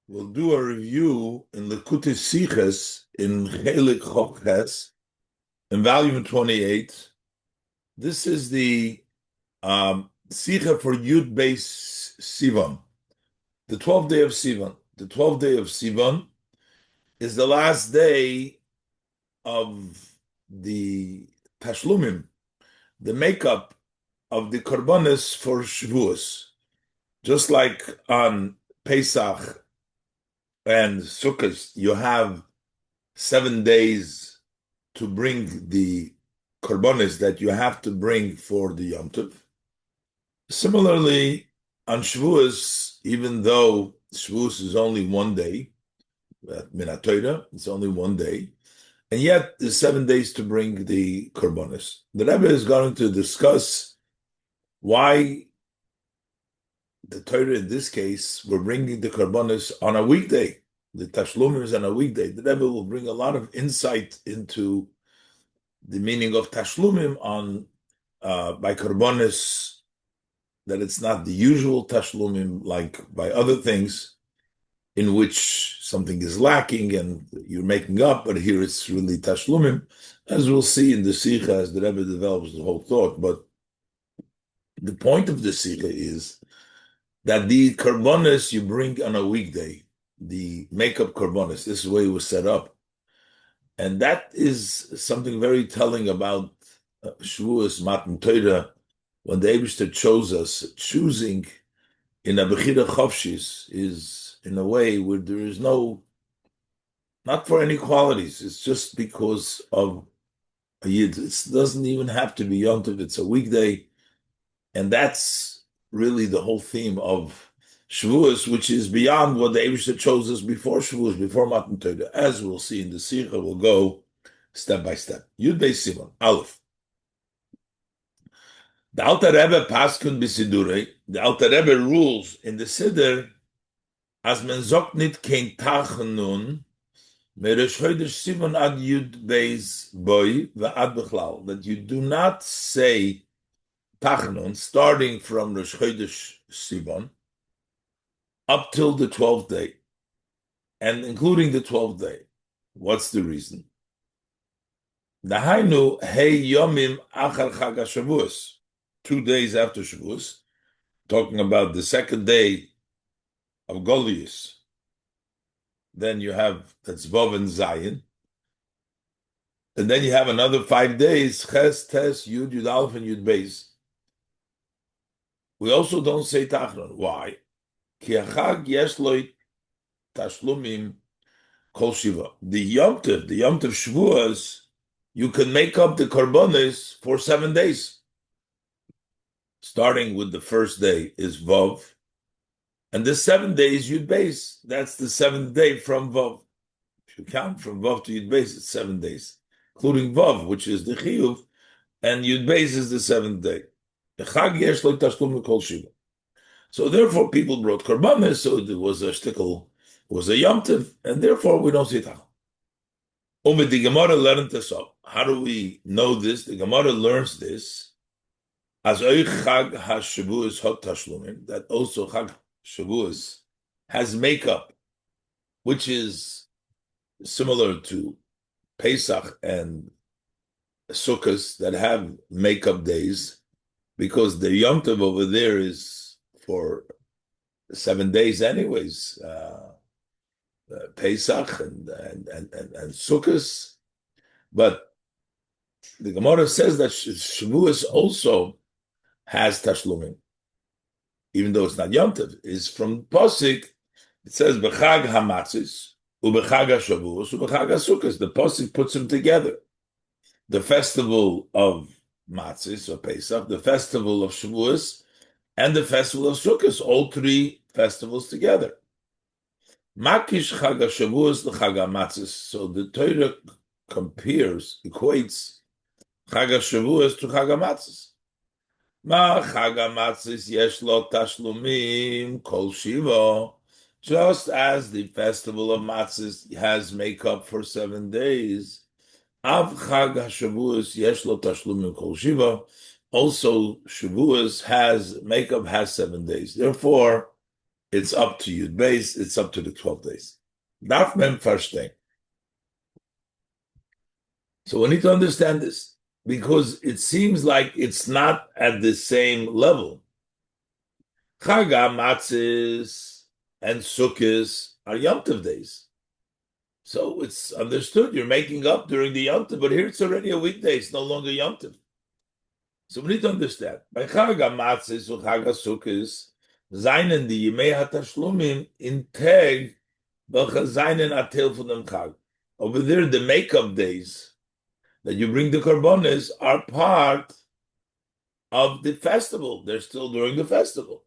We'll do a review in Likutei Sichos in Chelik Chokhes in volume 28. This is the sicha for Yud Beis Sivan, the 12th day of Sivan. The 12th day of Sivan is the last day of the Tashlumim, the makeup of the korbanos for Shavuos. Just like on Pesach and Sukkot, you have 7 days to bring the korbanos that you have to bring for the Yom Tov. Similarly, on Shavuos, even though Shavuos is only 1 day, Minat Torah, it's only 1 day, and yet there's 7 days to bring the korbanos. The Rebbe is going to discuss why the Torah in this case, we're bringing the korbanos on a weekday. The Tashlumim is on a weekday. The Rebbe will bring a lot of insight into the meaning of Tashlumim on by korbanos, that it's not the usual Tashlumim like by other things in which something is lacking and you're making up, but here it's really Tashlumim, as we'll see in the sicha as the Rebbe develops the whole thought. But the point of the sicha is that the korbanos you bring on a weekday, the makeup korbanos, this is the way it was set up. And that is something very telling about Shavuos, Matan Torah, when the Eibishter chose us. Choosing in a Bechira Chavshis is in a way where there is no, not for any qualities, it's just because of a Yid. It doesn't even have to be Yom Tov, it's a weekday. And that's really the whole theme of Shavuos, which is beyond what the Eibishter chose us before Shavuos, before Matan Torah. As we'll see in the sicha, we'll go step by step. Yud Beis Sivan, Aleph. The Alter Rebbe paskun b'sidurei. The Alter Rebbe rules in the Siddur as men zogt nit kein tachnun meresh chodesh Sivan ad Yud Beis Boi ve'ad bechlal, that you do not say Tachnun, starting from Rosh Chodesh Sivan up till the 12th day, and including the 12th day. What's the reason? Dahainu hey yomim achar Chag Shavuos, 2 days after Shavuos, talking about the second day of Goliath. Then you have that's Vav and Zayin, and then you have another 5 days Ches, Tes, Yud, Yud Aleph, and Yud Beis. We also don't say Tachnun. Why? Ki achag yesh lo tashlumim kol shiva. The Yom Tov Shavuos, you can make up the korbanos for 7 days. Starting with the first day is Vav, and the 7 days Yud Beis. That's the 7th day from Vav. If you count from Vav to Yud Beis, it's 7 days, including Vav, which is the Chiyuv, and Yud Beis is the 7th day. So therefore, people brought korbanos, so it was a shtickle, was a Yom Tov, and therefore we don't say Tachon. The Gemara learned this up. How do we know this? The Gemara learns this as Chag HaShavuos Hot Tashlumim, that also Chag Shavuos has makeup, which is similar to Pesach and Sukkot that have makeup days, because the Yom Tov over there is for 7 days anyways, Pesach and Sukkot. But the Gemara says that Shavuos also has Tashlumim, even though it's not Yom Tov. It's from Pasuk. It says B'chag HaMatzis, U'b'chag HaShavuos, U'b'chag HaSukkos. The Pasuk puts them together. The festival of Matzis or Pesach, the festival of Shavuos, and the festival of Sukkot, all 3 festivals together. Makish Chag HaShavuos l'Chag HaMatzis. So the Torah equates Chag HaShavuos to Chag HaMatzis. Ma Chag HaMatzis yesh lo tashlumim kol shiva. Just as the festival of Matzis has makeup for 7 days, Av Chag HaShavuos yesh lo tashlumim kol shiva. Also, Shavuos has 7 days. Therefore, it's up to you. Base, it's up to the 12 days. Darf men verstehen. So we need to understand this because it seems like it's not at the same level. Chaga, Matzis, and Sukkos are Yom Tov days. So it's understood you're making up during the Yom Tov, but here it's already a weekday. It's no longer Yom Tov. So we need to understand. By Chaga, Matzis, and Chaga, Sukkos, seinen die Yemei HaTashlumim in Tag, welche seinen Atel von dem Chag. Over there, the makeup days that you bring the korbanos are part of the festival. They're still during the festival.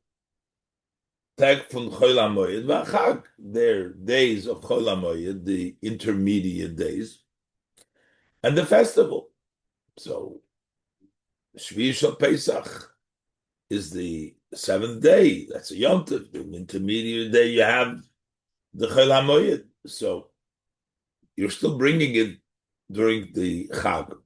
Tag from Chol HaMoed v'Chag. They're days of Chol HaMoed, the intermediate days, and the festival. So, Shvi Shel Pesach is the 7th day. That's a Yom Tov. The intermediate day, you have the Chol HaMoed. So, you're still bringing it during the Chag.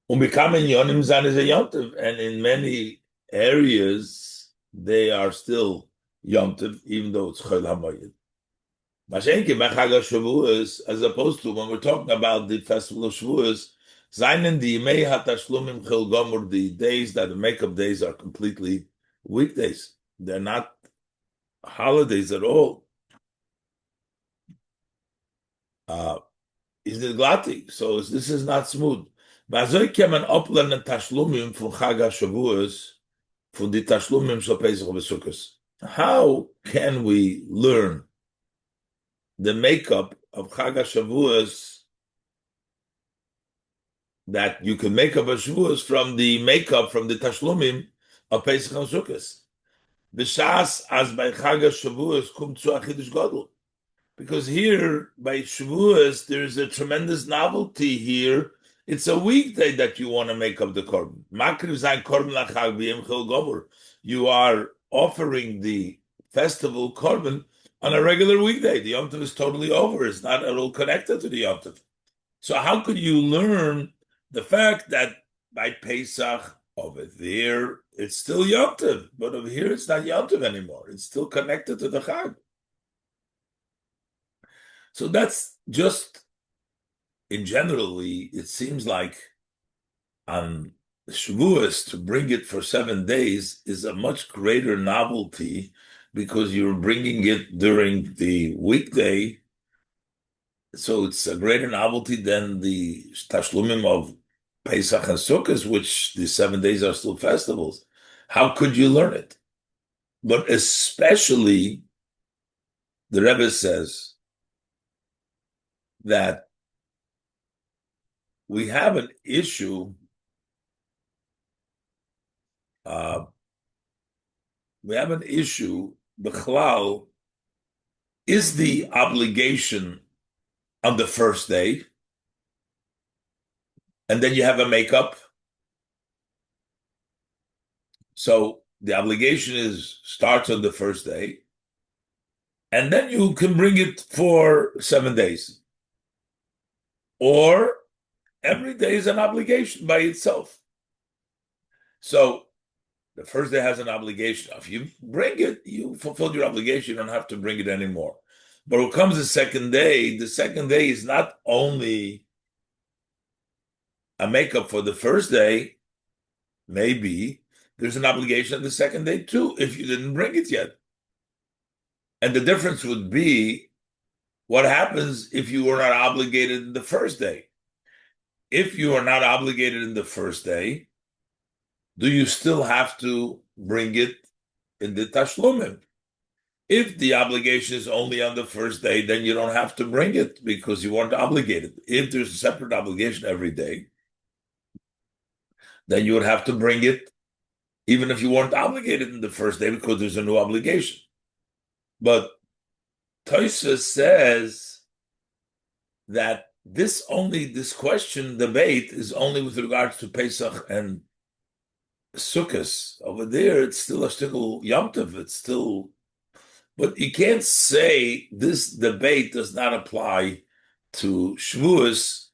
Becoming Yonim Zan is a Yom Tov, and in many areas they are still Yom Tov, even though it's Chol HaMoed. Mashenki Chag Shavuos, as opposed to when we're talking about the festival of Shavuos, Zainen the Yemei HaTashlumim Chil Gomor, the days that the makeup days are completely weekdays. They're not holidays at all. Is the glati, so this is not smooth. How can we learn the makeup of Chag Shavuos that you can make up a Shavuos from the makeup from the Tashlumim of Pesach and Sukkos? B'shas as by Chag Shavuos kum zu achidush gadol. Because here, by Shavuos, there's a tremendous novelty here. It's a weekday that you want to make up the korban. You are offering the festival korban on a regular weekday. The Yom Tov is totally over. It's not at all connected to the Yom Tov. So how could you learn the fact that by Pesach, over there, it's still Yom Tov, but over here, it's not Yom Tov anymore. It's still connected to the Chag. So that's just, in generally, it seems like on Shavuos to bring it for 7 days is a much greater novelty because you're bringing it during the weekday. So it's a greater novelty than the Tashlumim of Pesach and Sukkot, which the 7 days are still festivals. How could you learn it? But especially, the Rebbe says, that we have an issue. B'chlal, is the obligation on the first day, and then you have a makeup. So the obligation starts on the first day, and then you can bring it for 7 days. Or every day is an obligation by itself. So the first day has an obligation. If you bring it, you fulfilled your obligation, you don't have to bring it anymore. But when comes the second day is not only a makeup for the first day, maybe there's an obligation on the second day too, if you didn't bring it yet. And the difference would be, what happens if you were not obligated in the first day? If you are not obligated in the first day, do you still have to bring it in the Tashlumim? If the obligation is only on the first day, then you don't have to bring it because you weren't obligated. If there's a separate obligation every day, then you would have to bring it even if you weren't obligated in the first day because there's a new obligation. But Tosfos says that this question, debate, is only with regards to Pesach and Sukkos. Over there, it's still a shtickle Yom Tov. It's still, but you can't say this debate does not apply to Shavuos,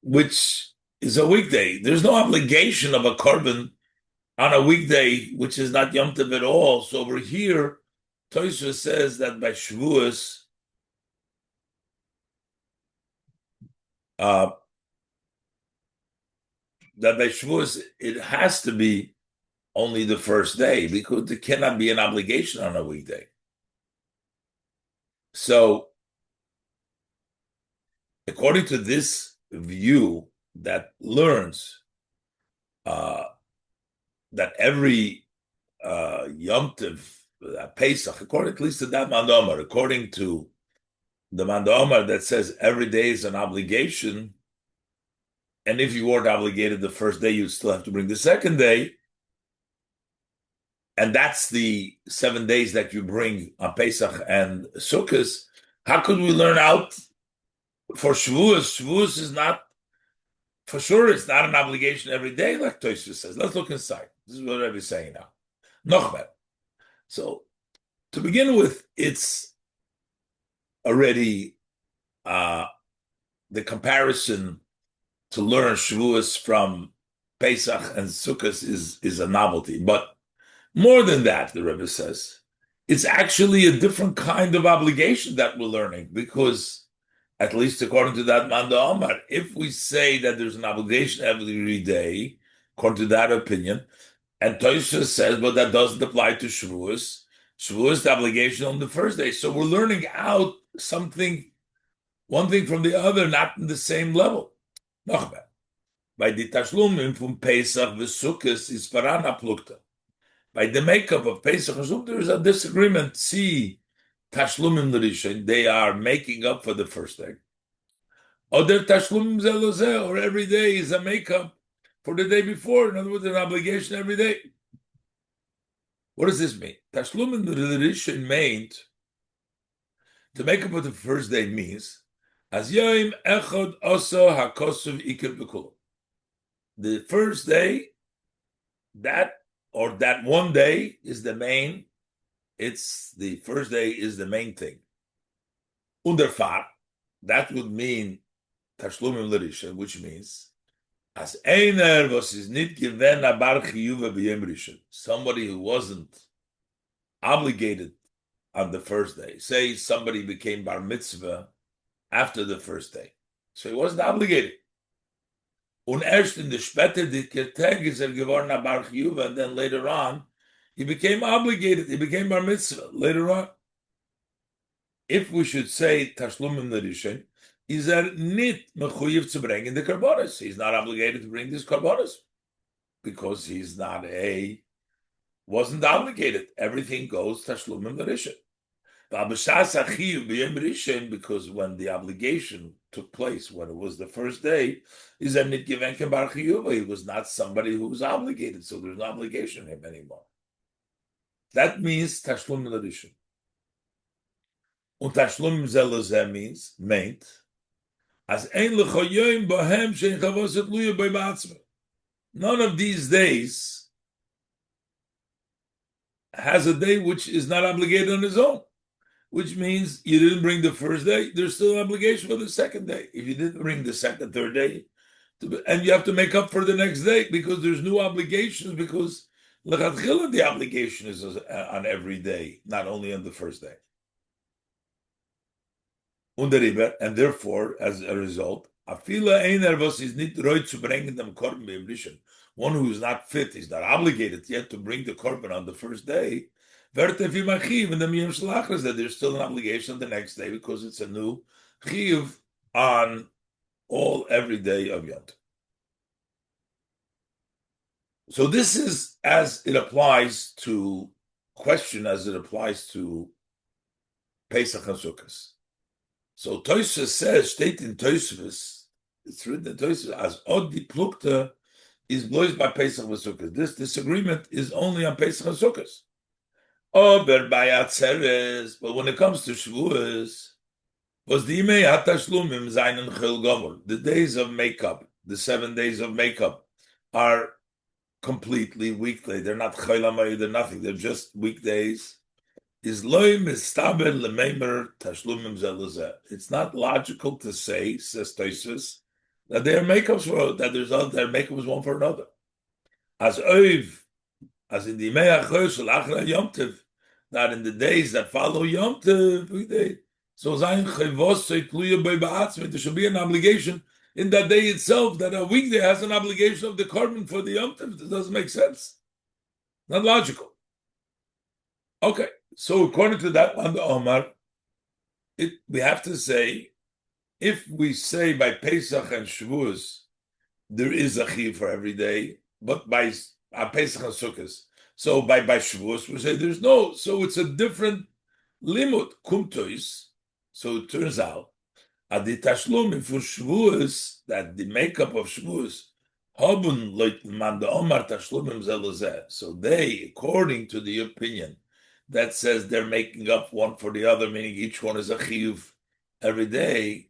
which is a weekday. There's no obligation of a korban on a weekday, which is not Yom Tov at all. So over here, Tosha says that by Shavuos, it has to be only the first day because there cannot be an obligation on a weekday. So, according to this view that learns that every Yom Tov, Pesach, according at least to that Mandomar, according to the Mandomar that says every day is an obligation, and if you weren't obligated the first day, you still have to bring the second day, and that's the 7 days that you bring on Pesach and Sukkot. How could we learn out for Shavuos? Shavuos is not, for sure, it's not an obligation every day, like Tosfos says. Let's look inside. This is what Rebbe is saying now. Nochmer. So, to begin with, it's already the comparison to learn Shavuos from Pesach and Sukkot is a novelty. But more than that, the Rebbe says, it's actually a different kind of obligation that we're learning, because at least according to that Manda Omar, if we say that there's an obligation every day, according to that opinion, and Tosha says, but that doesn't apply to Shavuos. Shavuos, the obligation on the first day. So we're learning out something, one thing from the other, not in the same level. Nochmal. By the Tashlumim from Pesach v'Sukkos is Farana Plukta. By the makeup of Pesach and Sukkot, there is a disagreement. See, Tashlumim L'Rishon, they are making up for the first day. Other Tashlumim Zelozeh, or every day is a makeup for the day before. In other words, an obligation every day. What does this mean? Tashlumim L'Rishon meant to make up for the first day means as Yom Echad Oso HaKosuv Iker B'Kulam. The first day, that one day is the main. It's the first day is the main thing. Underfar, that would mean Tashlumim L'Rishon, which means as einer was is nit given a bar chiyuva b'yom rishon, somebody who wasn't obligated on the first day. Say somebody became bar mitzvah after the first day, so he wasn't obligated. Und erst in the später Tag is geworden a bar chiyuva, and then later on he became obligated. He became bar mitzvah later on. If we should say Tashlumim L'Rishon, is nit mechuyev to bring in the korbanos. He's not obligated to bring this korbanos because he's not wasn't obligated. Everything goes Tashlumim L'Rishon. Because when the obligation took place, when it was the first day, is that nit given bar chiyuva. He was not somebody who was obligated, so there's no obligation on him anymore. That means Tashlumim L'Rishon. Und Tashlumim Zelozeh meant as ein lechoyim bohem shein chavos et luya by ba'atzma. None of these days has a day which is not obligated on his own, which means you didn't bring the first day, there's still an obligation for the second day. If you didn't bring the second, third day, and you have to make up for the next day because there's new obligations, because lechatchila the obligation is on every day, not only on the first day. And therefore, as a result, one who is not fit, is not obligated yet to bring the korban on the first day, that there's still an obligation on the next day because it's a new chiv on every day of Yom Tov. So this is as it applies to Pesach and Sukkot. So Tosfos says, state in Tosfos, it's written in Tosfos, as od di plukta is bloised by Pesach and Sukkot. This disagreement is only on Pesach and Sukkot. Ober by Atzeres, but when it comes to Shavuos, was the imei hatashlumim zainen chil gomor. The days of makeup, the 7 days of makeup, are completely weekday. They're not chaylamay, they're nothing. They're just weekdays. Is loy mistaber lemeimer tashlumim zelozeh. It's not logical to say, says Tosfos, that their makeups were that their makeup was one for another. As oiv as in the Yemei HaChoil Shel Achra Yom Tov, that in the days that follow Yom Tov, weekday, so Zayin Chayvos Tluya Bei Ba'atzmi, there should be an obligation in that day itself, that a weekday has an obligation of the korban for the Yom Tov. It doesn't make sense. Not logical. Okay, so according to that one, the Omar, we have to say, if we say by Pesach and Shavuos, there is a chiyuv for every day, but by Pesach and Sukkot, so by Shavuos, we say there's no, so it's a different limit, kumtois. So it turns out, at the tashlum for Shavuos, that the makeup of Shavuos, habun loit man the Omar tashlumim zelozeh. So they, according to the opinion that says they're making up one for the other, meaning each one is a chiyuv every day.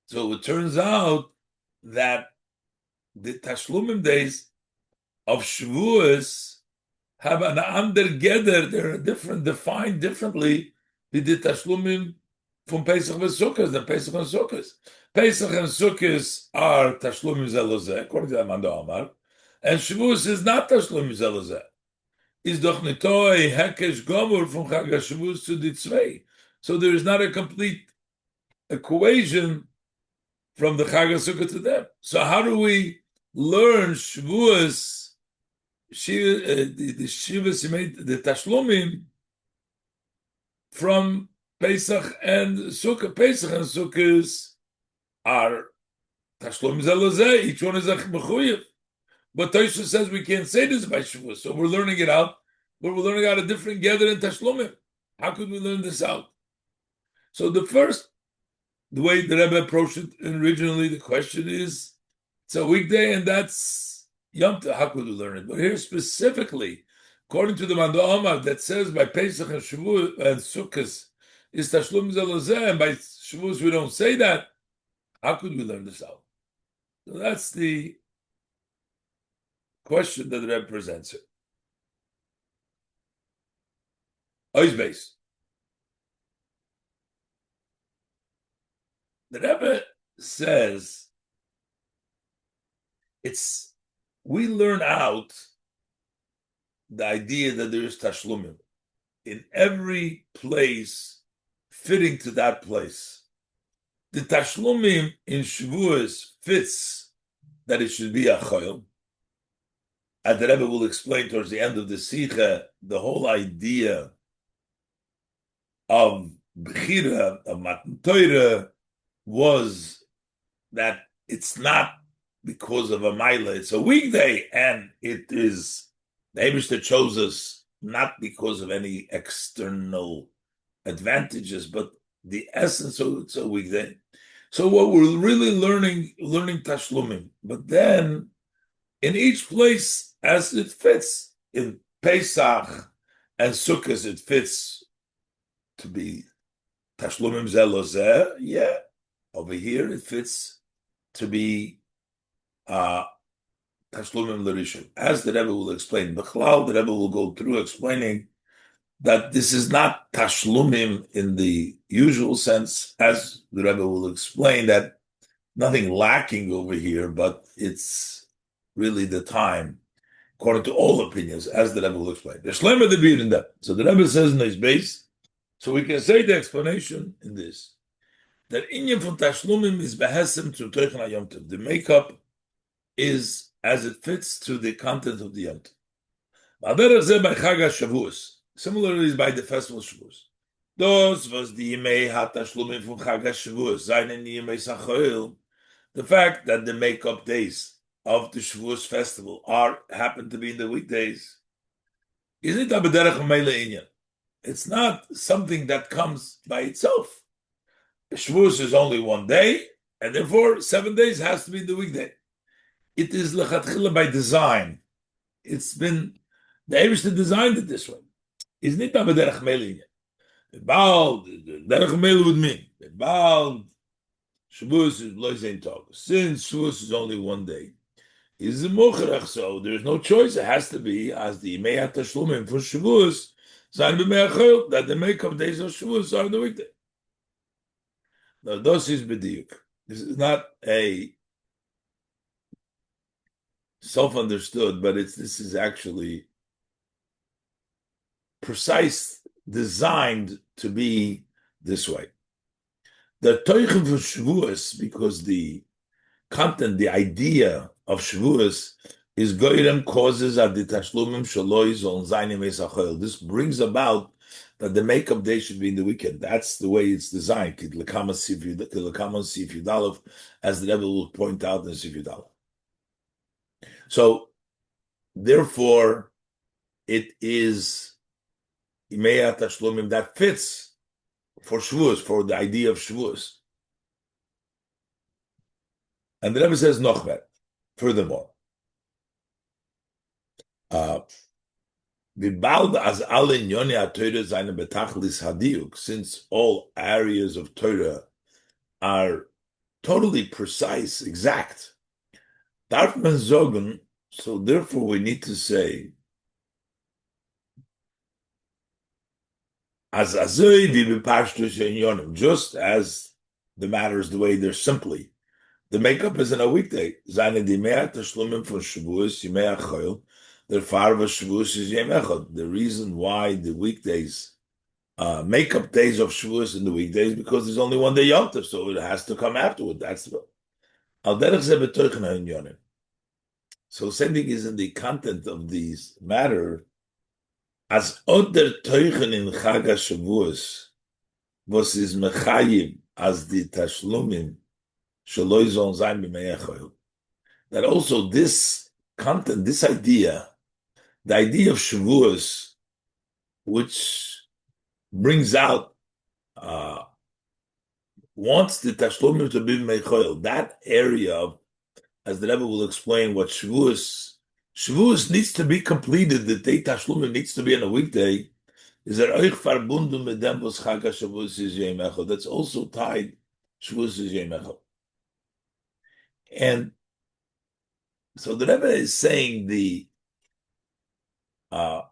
So it turns out that the tashlumim days of Shavuos have an undergether, they're different, defined differently with the tashlumim from Pesach and Sukkot than Pesach and Sukkot. Pesach and Sukkot are tashlumim zelozeh, according to Amanda Omar, and Shavuos is not tashlumim zelozeh. Is doch nitoi hekesh gomur from Chag HaShavuos to the tzvei. So there is not a complete equation from the Chag HaSukkah to them. So how do we learn Shavuos, the Shivas, the Tashlumim, from Pesach and Sukkah? Pesach and Sukkah are Tashlumim zelozeh, each one is a mechuyev. But Tosha says we can't say this by Shavuos, so we're learning it out, but we're learning out a different gather in Tashlumim. How could we learn this out? So the way the Rebbe approached it originally, the question is, it's a weekday and that's Yom Tov. How could we learn it? But here specifically, according to the Manda Omar, that says by Pesach and Shavuos and Sukkot is Tashlum Zelozeh, and by Shavuos we don't say that. How could we learn this out? So that's the question that the Rebbe presents it. Oizbeis. The Rebbe says we learn out the idea that there is tashlumim in every place fitting to that place. The tashlumim in Shavuos fits that it should be a choil. And the Rebbe will explain towards the end of the sicha the whole idea of bechira, of matan Torah, was that it's not because of a maila, it's a weekday, and it is the Eibishter chose us not because of any external advantages, but the essence of it's a weekday. So what we're really learning tashlumim, but then in each place as it fits. In Pesach and Sukkot, it fits to be tashlumim zelozeh. Yeah, over here it fits to be tashlumim l'rishon. As the Rebbe will explain, B'chlal, the Rebbe will go through explaining that this is not tashlumim in the usual sense, as the Rebbe will explain that nothing lacking over here, but it's really the time, according to all opinions, as the Rebbe will explain. The Shlemer the beard in that. So the Rebbe says in his base, so we can say the explanation in this, that inyan from tashlumim is behesem to Teichen Yom Tov. The makeup is as it fits to the content of the Yom Tov. By Chag Shavuos. Similarly, by the festival Shavuos. Those was the Yemei HaTashlumim from Chag Shavuos. Zayin Yemei Sachoil. The fact that the makeup days of the Shavuos festival happen to be in the weekdays isn't a b'derech meile inyan. It's not something that comes by itself. Shavuos is only one day, and therefore 7 days has to be the weekday. It is lechatchila by design. It's been the Eibishter designed it this way. It's not a b'derech meile inyan. Derech meile would mean Shavuos is lo zein tov. Since Shavuos is only 1 day, is a mochrach, so there's no choice. It has to be as the Yemei HaTashlumim for Shavuos, that the makeup days of Shavuos are the weekday. Now, this is b'diuk. This is not a self-understood, but this is actually precise, designed to be this way. The Teuchen for Shavuos, because the content, the idea of Shavuos is goyrem causes at the tashlumim shalois on zaynim esachol. This brings about that the makeup day should be in the weekend. That's the way it's designed. As the Rebbe will point out in Sif Yudalef. So, therefore, it is Imea Tashlumim that fits for Shavuos, for the idea of Shavuos. And the Rebbe says Nochmet. Furthermore, since all areas of Torah are totally precise, exact, so therefore we need to say, just as the matters the way they're simply. The makeup is in a weekday. The reason why the weekdays, makeup days of Shavuos in the weekdays, because there's only one day Yom Tov, so it has to come afterward. That's so same thing is in the content of these matter. As other teuchen in Chag Shavuos, was is mechayim as the tashlumim shaloi zon zayin b'meiachol. That also this content, this idea, the idea of Shavuos, which brings out, wants the tashlumim to be b'meiachol. That area of, as the Rebbe will explain, what Shavuos needs to be completed, the day Tashlumim needs to be on a weekday, is that Oich Farbundum Medembos Chag Shavuos is Yom Echad. That's also tied, Shavuos is Yom Echad. And so the Rebbe is saying the Yom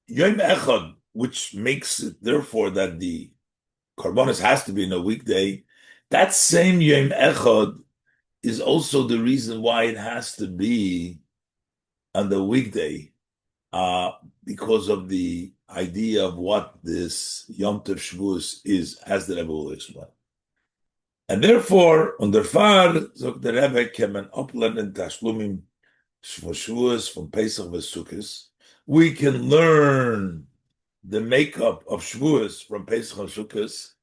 Echad, which makes it therefore that the korbanos has to be in a weekday, that same Yom Echad is also the reason why it has to be on the weekday, because of the idea of what this Yom Tov Shavuos is, as the Rebbe will explain. And therefore, under Far, sagt the Rebbe, kemen oplen and tashlumim for Shavuos from Pesach and Sukkos. We can learn the makeup of Shavuos from Pesach and Sukkos,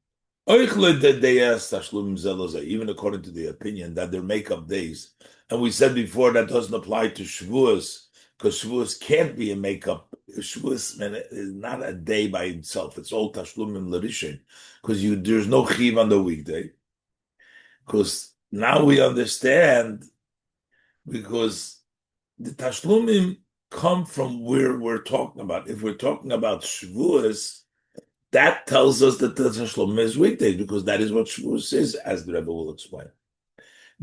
even according to the opinion that they're makeup days. And we said before that doesn't apply to Shavuos, because Shavuos can't be a makeup. Shavuos is not a day by itself. It's all Tashlumim L'Rishon, because there's no Chiv on the weekday. Because now we understand, because the Tashlumim come from where we're talking about. If we're talking about Shavuos, that tells us that the Tashlumim is weekday, because that is what Shavuos is, as the Rebbe will explain.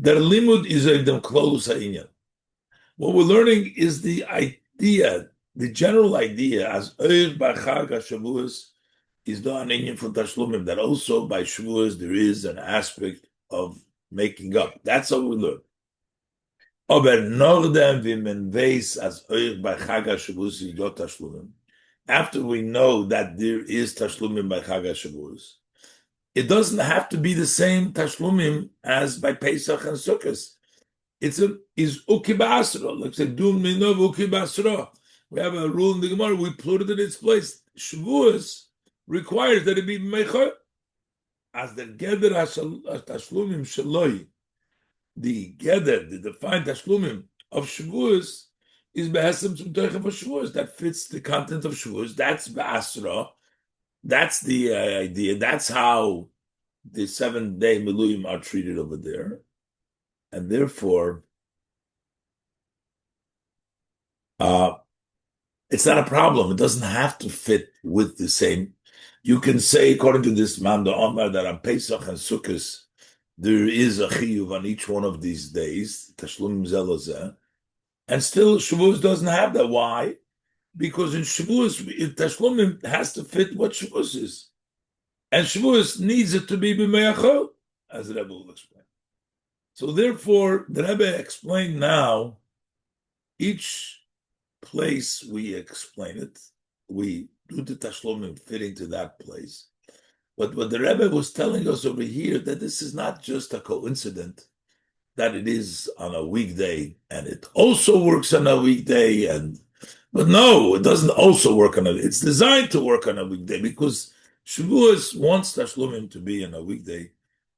Der limud is dem klolus ha'inyan. What we're learning is the idea, the general idea, as Oir B'Chag HaShavuos is the inyan for Tashlumim, that also by Shavuos there is an aspect of making up. That's how we learn. Aber nordem v'men veis as Oir B'Chag HaShavuos is do Tashlumim. After we know that there is Tashlumim by Chag HaShavuos, it doesn't have to be the same Tashlumim as by Pesach and Sukkot. Is Uki Ba'asra. Like say, Dum Minov Uki Ba'asra. We have a rule in the Gemara, we put it in its place. Shavuos requires that it be Meichor. As the Geder Tashlumim Shaloi, the Geder, the defined Tashlumim of Shavuos, is Behesem Tzum Teuchen for Shavuos. That fits the content of Shavuos. That's Ba'asra. That's the idea. That's how the 7-day Miluyim are treated over there. And therefore, it's not a problem. It doesn't have to fit with the same. You can say, according to this Manda Omar, that on Pesach and Sukkot, there is a chiyuv on each one of these days, Tashlum Zelazeh, and still Shavuos doesn't have that. Why? Because in Shavuos, Tashlumim has to fit what Shavuos is. And Shavuos needs it to be b'meyachol, as the Rebbe will explain. So therefore, the Rebbe explained now, each place we explain it, we do the tashlumim fitting to that place. But what the Rebbe was telling us over here, that this is not just a coincidence that it is on a weekday and it also works on a weekday. But no, it doesn't also work on a, it's designed to work on a weekday because Shavuos wants tashlumim to be on a weekday,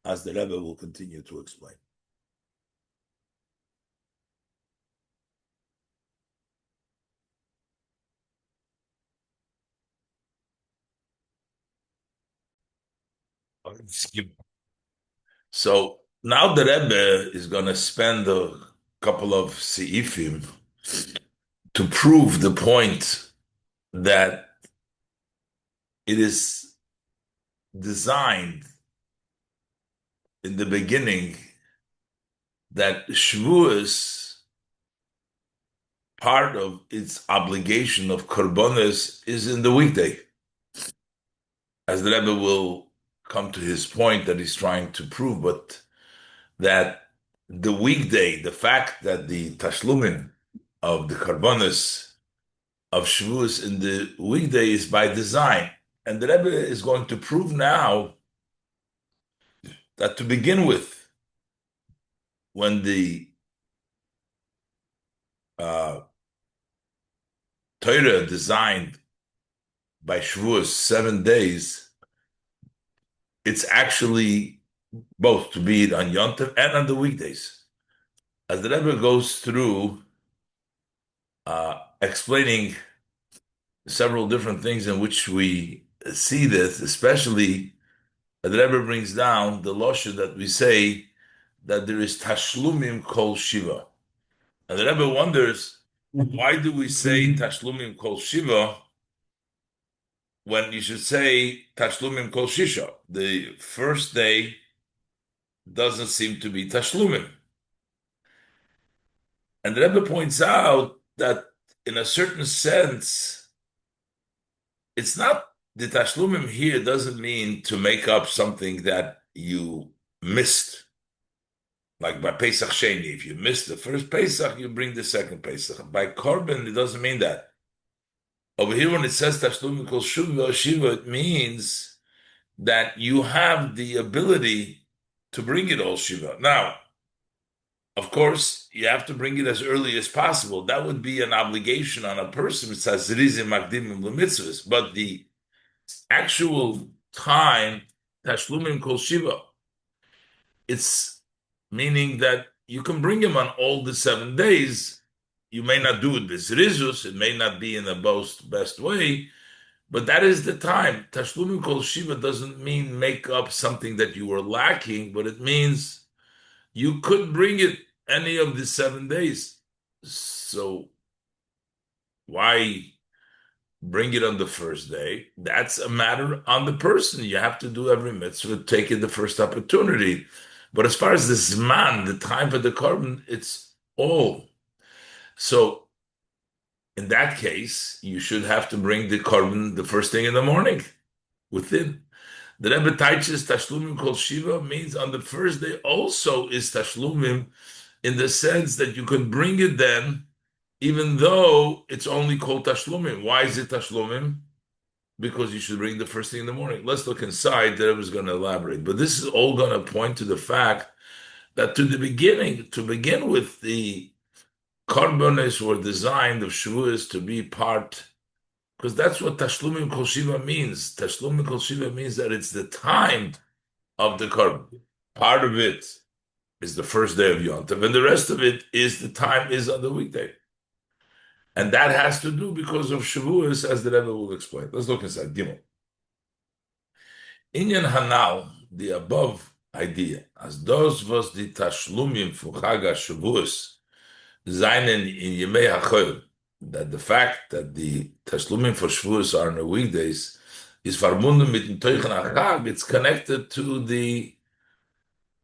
as the Rebbe will continue to explain. So now the Rebbe is going to spend a couple of seifim to prove the point that it is designed in the beginning that Shavuos, part of its obligation of korbanos, is in the weekday. As the Rebbe will come to his point that he's trying to prove, but that the weekday, the fact that the tashlumim of the korbanos of Shavuos in the weekday is by design. And the Rebbe is going to prove now that to begin with, when the Torah designed by Shavuos 7 days, it's actually both to be on Yom Tov and on the weekdays. As the Rebbe goes through explaining several different things in which we see this, especially the Rebbe brings down the losha that we say that there is tashlumim kol shiva. And the Rebbe wonders, why do we say tashlumim kol shiva when you should say tashlumim kol shisha? The first day doesn't seem to be tashlumim. And the Rebbe points out that in a certain sense, it's not, the tashlumim here doesn't mean to make up something that you missed. Like by Pesach Sheni, if you missed the first Pesach, you bring the second Pesach. By korban, it doesn't mean that. Over here, when it says tashlumim kol shiva, it means that you have the ability to bring it all shiva. Now, of course, you have to bring it as early as possible. That would be an obligation on a person. It says rizim makdimim lemitzvahs, but the actual time tashlumim kol shiva, it's meaning that you can bring him on all the 7 days. You may not do it with rizus, it may not be in the best way, but that is the time. Tashlumim kol shiva doesn't mean make up something that you were lacking, but it means you could bring it any of the 7 days. So why bring it on the first day? That's a matter on the person. You have to do every mitzvah, take it the first opportunity. But as far as the zman, the time for the korban, it's all. So in that case, you should have to bring the korban the first thing in the morning within. The Rebbe teaches tashlumim kol shiva means on the first day also is tashlumim, in the sense that you can bring it then, even though it's only called tashlumim. Why is it tashlumim? Because you should bring the first thing in the morning. Let's look inside. The Rebbe is going to elaborate. But this is all going to point to the fact that to begin with, the korbanos were designed of Shavuos to be part, because that's what tashlumim kol shiva means. Tashlumim kol shiva means that it's the time of the korban. Part of it is the first day of Yom Tov, and the rest of it is the time is on the weekday. And that has to do because of Shavuos, as the Rebbe will explain. Let's look inside. Gimel. Inyan Hanal, the above idea, as dos was the tashlumim for Chag Shavuos, seinen in Yemei HaChol, that the fact that the tashlumim for Shavuos are on the weekdays is verbunden mit dem Teuchen HaChag, it's connected to the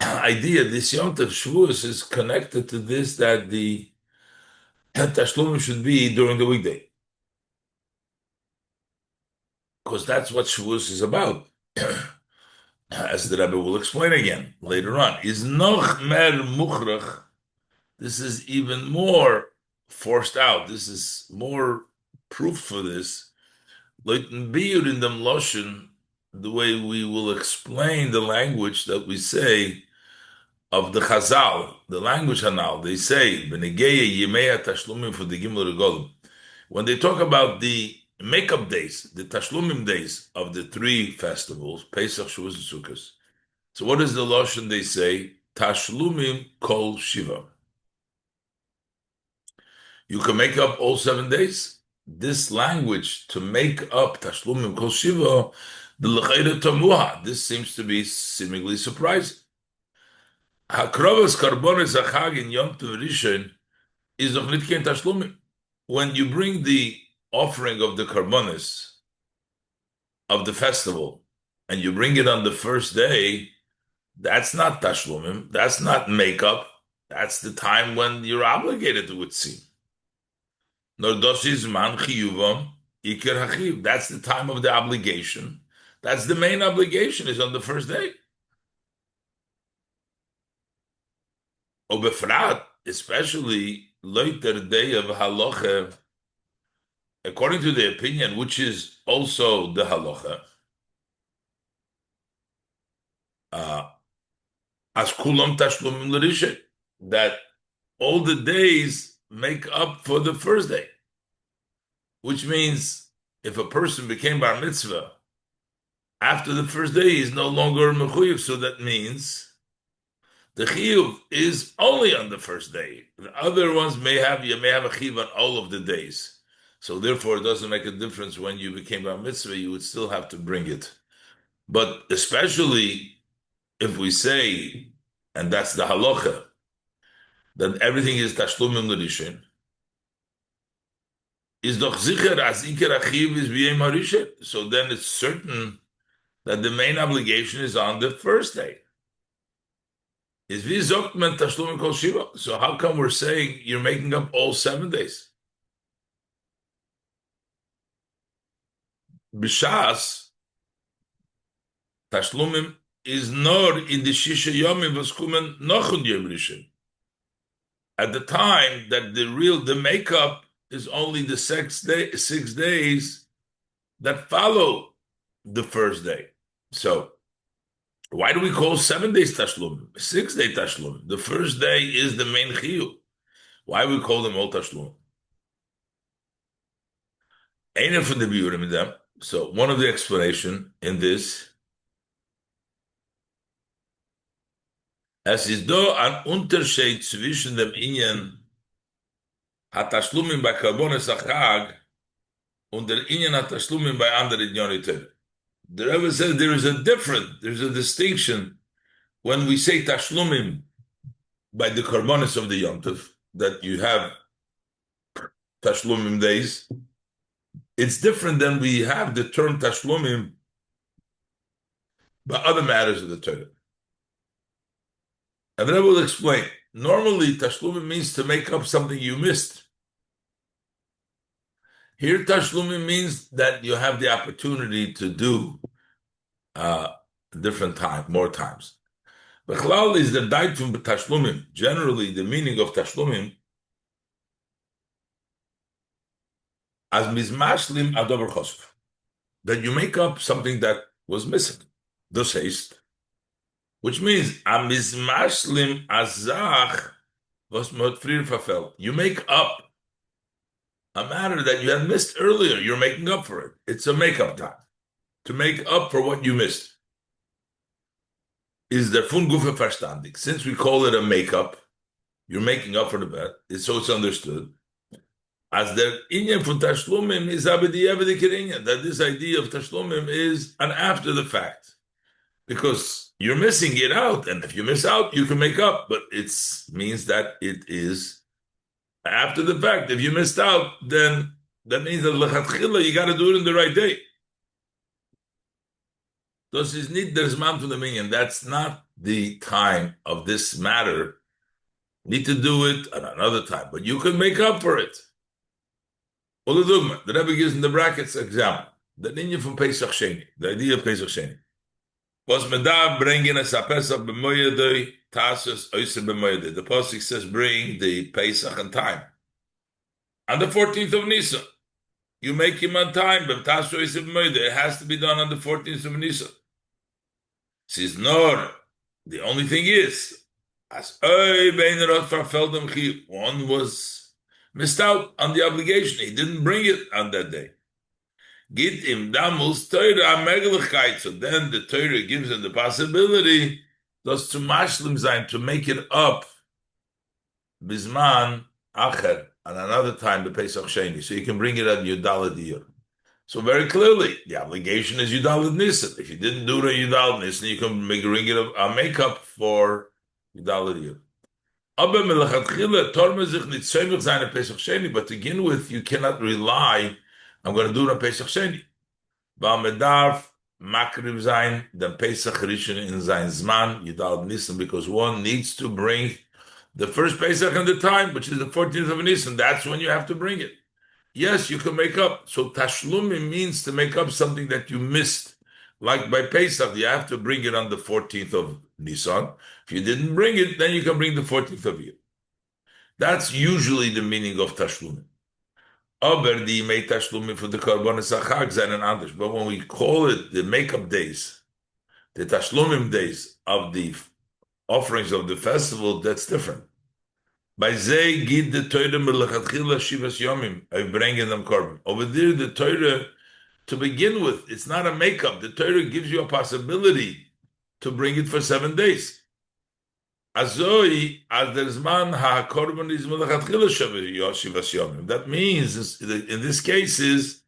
idea, this Yom Tov Shavuos is connected to this, that the tashlumim should be during the weekday. Because that's what Shavuos is about. As the Rebbe will explain again later on. Is noch mer muchrach. This is even more forced out. This is more proof for this. Leuten Biyur in dem Loshen, the way we will explain the language that we say of the Chazal, the language Hanal. They say, B'negeya Yemei Tashlumim for the Gimel Regolim. When they talk about the makeup days, the Tashlumim days of the three festivals, Pesach, Shavuos, and Sukkot. So what is the Loshen they say? Tashlumim kol Shiva. You can make up all 7 days. This language to make up Tashlumim kol Shiva, the L'chayda Tamuha, this seems to be seemingly surprising. Hakrovas korbanos achag in Yom Tov Rishon is of nitken Tashlumim. When you bring the offering of the korbanos of the festival and you bring it on the first day, that's not Tashlumim, that's not makeup, that's the time when you're obligated, it would seem. That's the time of the obligation. That's the main obligation, is on the first day. Obefrat, especially later day of halacha, according to the opinion, which is also the halacha, as kulam tashlumim l'rishon, that all the days make up for the first day, which means if a person became bar mitzvah after the first day, he's no longer mechuyev. So that means the chiyuv is only on the first day. The other ones you may have a chiyuv on all of the days. So therefore, it doesn't make a difference when you became bar mitzvah. You would still have to bring it. But especially if we say, and that's the halacha, that everything is tashlumim l'rishon, is doch sicher as iker achiv is b'yem harishon. So then it's certain that the main obligation is on the first day. Is wie sagt man tashlumim kol shiva? So how come we're saying you're making up all 7 days? B'shas tashlumim is nor in the shisha yomim was kumen nochun yom rishon. At the time that the makeup is only the 6 days that follow the first day. So why do we call 7 days tashlum, 6 day tashlum? The first day is the main chiyuv. Why we call them all tashlum? Einer von the biurim in them. So one of the explanation in this, es ist do an Unterschied zwischen dem Inyan hat-Tashlumim bei korbanos achag und der Inyan hat-Tashlumim bei anderen Yoniten. The Rebbe says there's a distinction when we say Tashlumim by the korbanos of the Yom Tov, that you have Tashlumim days. It's different than we have the term Tashlumim by other matters of the Torah. And then I will explain. Normally, tashlumim means to make up something you missed. Here, tashlumim means that you have the opportunity to do different time, more times. Bechlal is the dait from tashlumim. Generally, the meaning of tashlumim as mizmashlim adover chosuf, that you make up something that was missing. Das heißt, which means amizmashlim azach was mod frier verfällt. You make up a matter that you had missed earlier. You're making up for it. It's a make-up time to make up for what you missed. Is der fun gufe verstandig? Since we call it a make-up, you're making up for the bad. So it's understood. As der inyan von tashlumim is abediyevedi kirinyan, that this idea of tashlumim is an after the fact. Because you're missing it out, and if you miss out, you can make up, but it means that it is after the fact. If you missed out, then that means that lechatchila, you got to do it in the right day. This is nicht der Zman von the minyan. That's not the time of this matter. Need to do it at another time, but you can make up for it. The Rebbe gives in the brackets example. The linya from Pesach Sheni, the idea of Pesach Sheni. Was me da bringen es a Pesach b'moyedei, tasus oiser b'moyedei. The Pasuk says bring the Pesach in time. On the 14th of Nisan. you make him on time, but it has to be done on the 14th of Nisan. Says, no, the only thing is, as one was missed out on the obligation. He didn't bring it on that day. Git im damals Torah Megelichkeit. So then the Torah gives him the possibility, das zu mashlim sein, to make it up, bisman acher, and another time the Pesach Sheni. So you can bring it at Yudalad Iyar. So very clearly, the obligation is Yudalad Nisan. If you didn't do it on Yudalad Nisan, you can bring it a makeup for Yudalad Iyar. But to begin with, you cannot rely, I'm going to do it on Pesach Sheni. Makriv sein, then Pesach Rishon in sein Zman, Yudalad Nisan, because one needs to bring the first Pesach in the time, which is the 14th of Nisan. That's when you have to bring it. Yes, you can make up. So Tashlumim means to make up something that you missed. Like by Pesach, you have to bring it on the 14th of Nisan. If you didn't bring it, then you can bring the 14th of Iyar. That's usually the meaning of Tashlumim. Aber die mei Tashlumim for the korbanos achag zijn an anders. But when we call it the makeup days, the Tashlumim days of the offerings of the festival, that's different. By Zay gid the Torah melachatchila shivas yomim. I bring in them korban. Over there, the Torah, to begin with, it's not a makeup. The Torah gives you a possibility to bring it for 7 days. Azoi as there's man ha korban is melachatchila shivas yomim. That means, in this case, is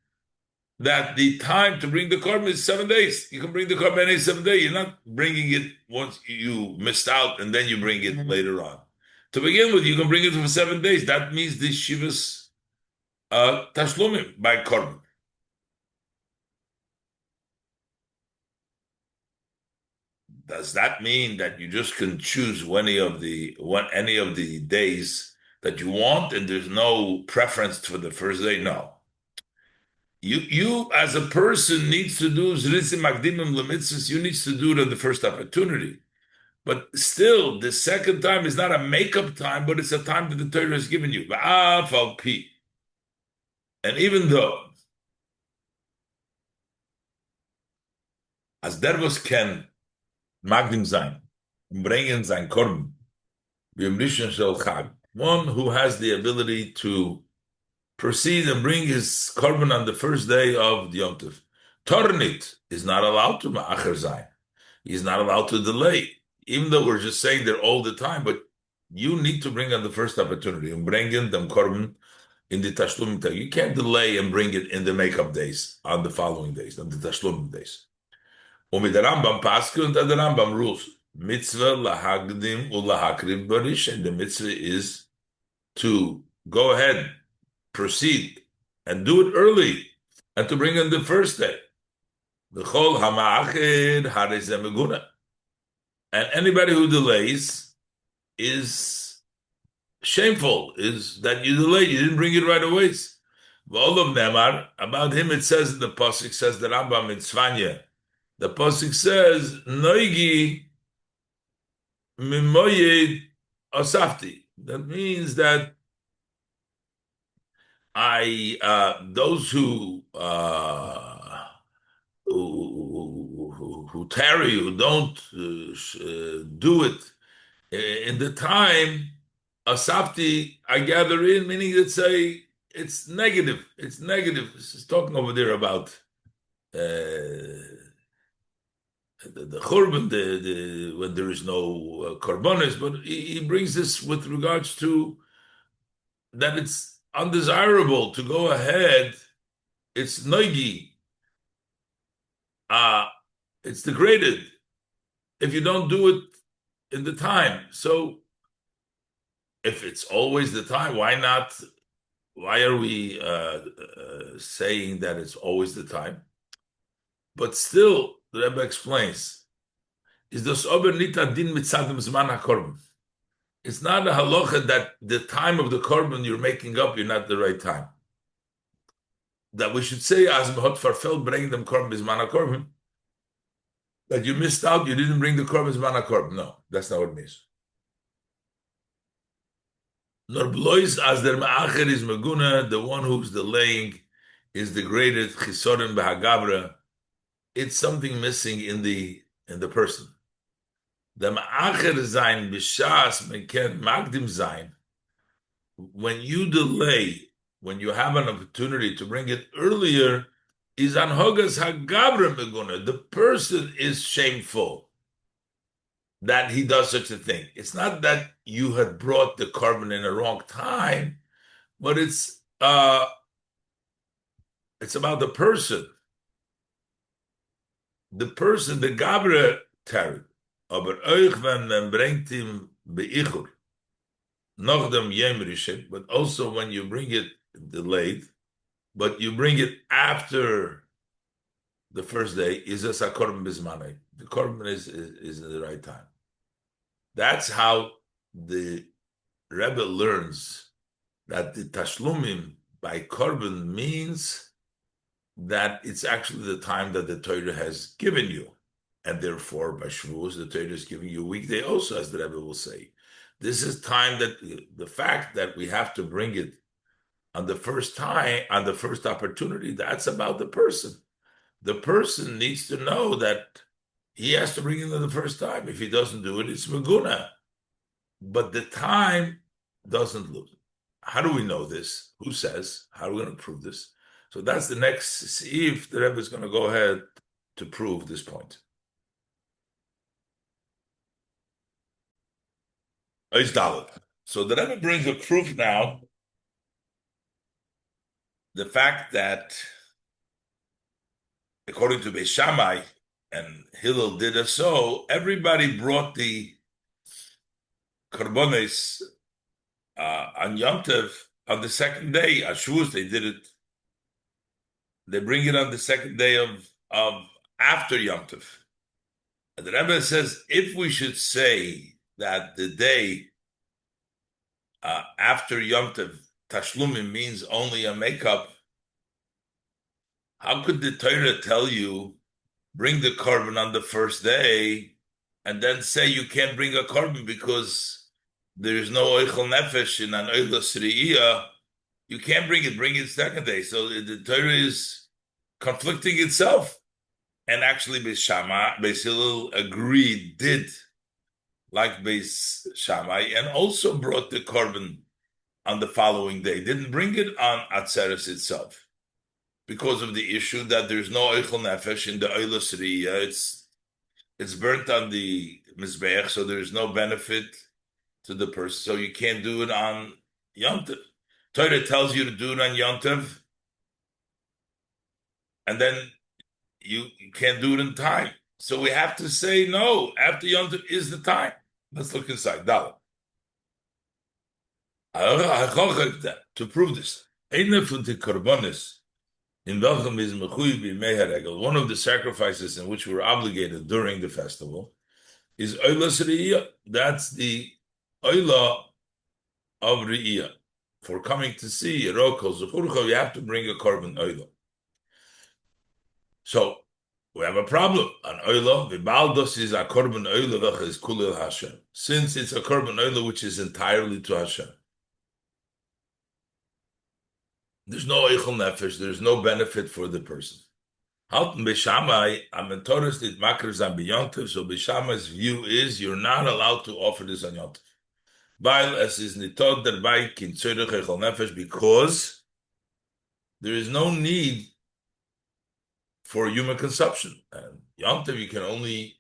that the time to bring the korban is 7 days. You can bring the korban any 7 days. You're not bringing it once you missed out and then you bring it later on. To begin with, you can bring it for 7 days. That means this shivas tashlumim by korban. Does that mean that you just can choose any of the days that you want, and there's no preference for the first day? No. You as a person needs to do zritzim makdimim lemitzvos. You need to do it on the first opportunity. But still, the second time is not a makeup time, but it's a time that the Torah has given you. And even though, as der was ken magdim sein, bringen sein korban, b'yom rishon shel chag, one who has the ability to proceed and bring his korban on the first day of the Yom Tov, tornit is not allowed to ma'acher sein. He's not allowed to delay. Even though we're just saying that all the time, but you need to bring on the first opportunity and bring in them korban in the tashlum day. You can't delay and bring it in the makeup days, on the following days, on the tashlum days. With the Rambam Pasku and the Rambam rules, mitzvah lahagdim ulahakriv barish, and the mitzvah is to go ahead, proceed, and do it early, and to bring in the first day. The chol hama'achid harezeh meguna. And anybody who delays is shameful, is that you delayed, you didn't bring it right away. V'olov nemar, about him it says in the Pasuk, says the Rambam in Svanya, the Pasuk says, Noigi mimoyed osafti. That means that those who tarry, who don't do it in the time, asafti, I gather in, meaning that say it's negative. It's negative. This is talking over there about the korban, when there is no korbanos, but he brings this with regards to that it's undesirable to go ahead. It's noigi. It's degraded if you don't do it in the time. So if it's always the time, why not? Why are we saying that it's always the time? But still, the Rebbe explains, is this ober nita din mitzadem zman hakorban. It's not a halacha that the time of the korban you're making up, you're not the right time. That we should say, as mehot farfel bring them korban zman hakorban, that you missed out, you didn't bring the korban zman hakorban. No, that's not what it means. Nor blois as der ma'acher is meguna, the one who's delaying is the greatest chisorim b'hagabra. It's something missing in the person. The ma'acher zayin b'shas meken magdim zayin. When you delay, when you have an opportunity to bring it earlier, is anhogas hagabra meguna. The person is shameful that he does such a thing. It's not that you had brought the korban in a wrong time, but it's about the person. The person, the gabra tarot. Aber euch, wenn man bringt ihm beichur, noch dem yem rishon, but also when you bring it delayed, but you bring it after the first day, is a korban bismanei. The korban is at the right time. That's how the Rebbe learns that the tashlumim by korban means that it's actually the time that the Torah has given you. And therefore, by Shavuos, the Torah is giving you a weekday also, as the Rebbe will say. This is time that the fact that we have to bring it on the first time, on the first opportunity, that's about the person. The person needs to know that he has to bring it on the first time. If he doesn't do it, it's meguna. But the time doesn't lose. How do we know this? Who says? How are we going to prove this? So that's the next, see if the Rebbe is going to go ahead to prove this point. So the Rebbe brings a proof now, the fact that according to Beis Shammai, and Hillel did it so, everybody brought the korbanos on Yom Tov on the second day. On Shavuos, they did it. They bring it on the second day of after Yom Tov. And the Rebbe says, if we should say that the day after Yom Tov, Tashlumim means only a makeup, how could the Torah tell you, bring the korban on the first day, and then say you can't bring a korban because there is no oichel nefesh in an oichel sriya? You can't bring it second day. So the Torah is conflicting itself. And actually, Beis Shammai, Beis Hillel agreed, did like Beis Shammai, and also brought the korban on the following day. Didn't bring it on Atzeres itself because of the issue that there's no oichel nefesh in the oichel sriya. It's burnt on the mizbeach, so there's no benefit to the person. So you can't do it on Yom Tov. Torah tells you to do it on Yom Tov, and then you can't do it in time. So we have to say, no, after Yom Tov is the time. Let's look inside. Dalet. To prove this, one of the sacrifices in which we're obligated during the festival is Oylas Re'iyah. That's the Oyla of Re'iyah. For coming to see Yerokol Zuchurcha, you have to bring a korban Oyla. So we have a problem. An Oyla, Vibaldos is a korban Oyla v'ches kulil Hashem. Since it's a korban Oyla which is entirely to Hashem. There's no eichel nefesh. There's no benefit for the person. Halten Beis Shammai, Amentoris did makers on Yom Tov. So Beis Shammai's view is you're not allowed to offer this on Yom Tov. Weil es is nitod derbei kin tzorech eichel nefesh, because there is no need for human consumption. And Yom Tov you can only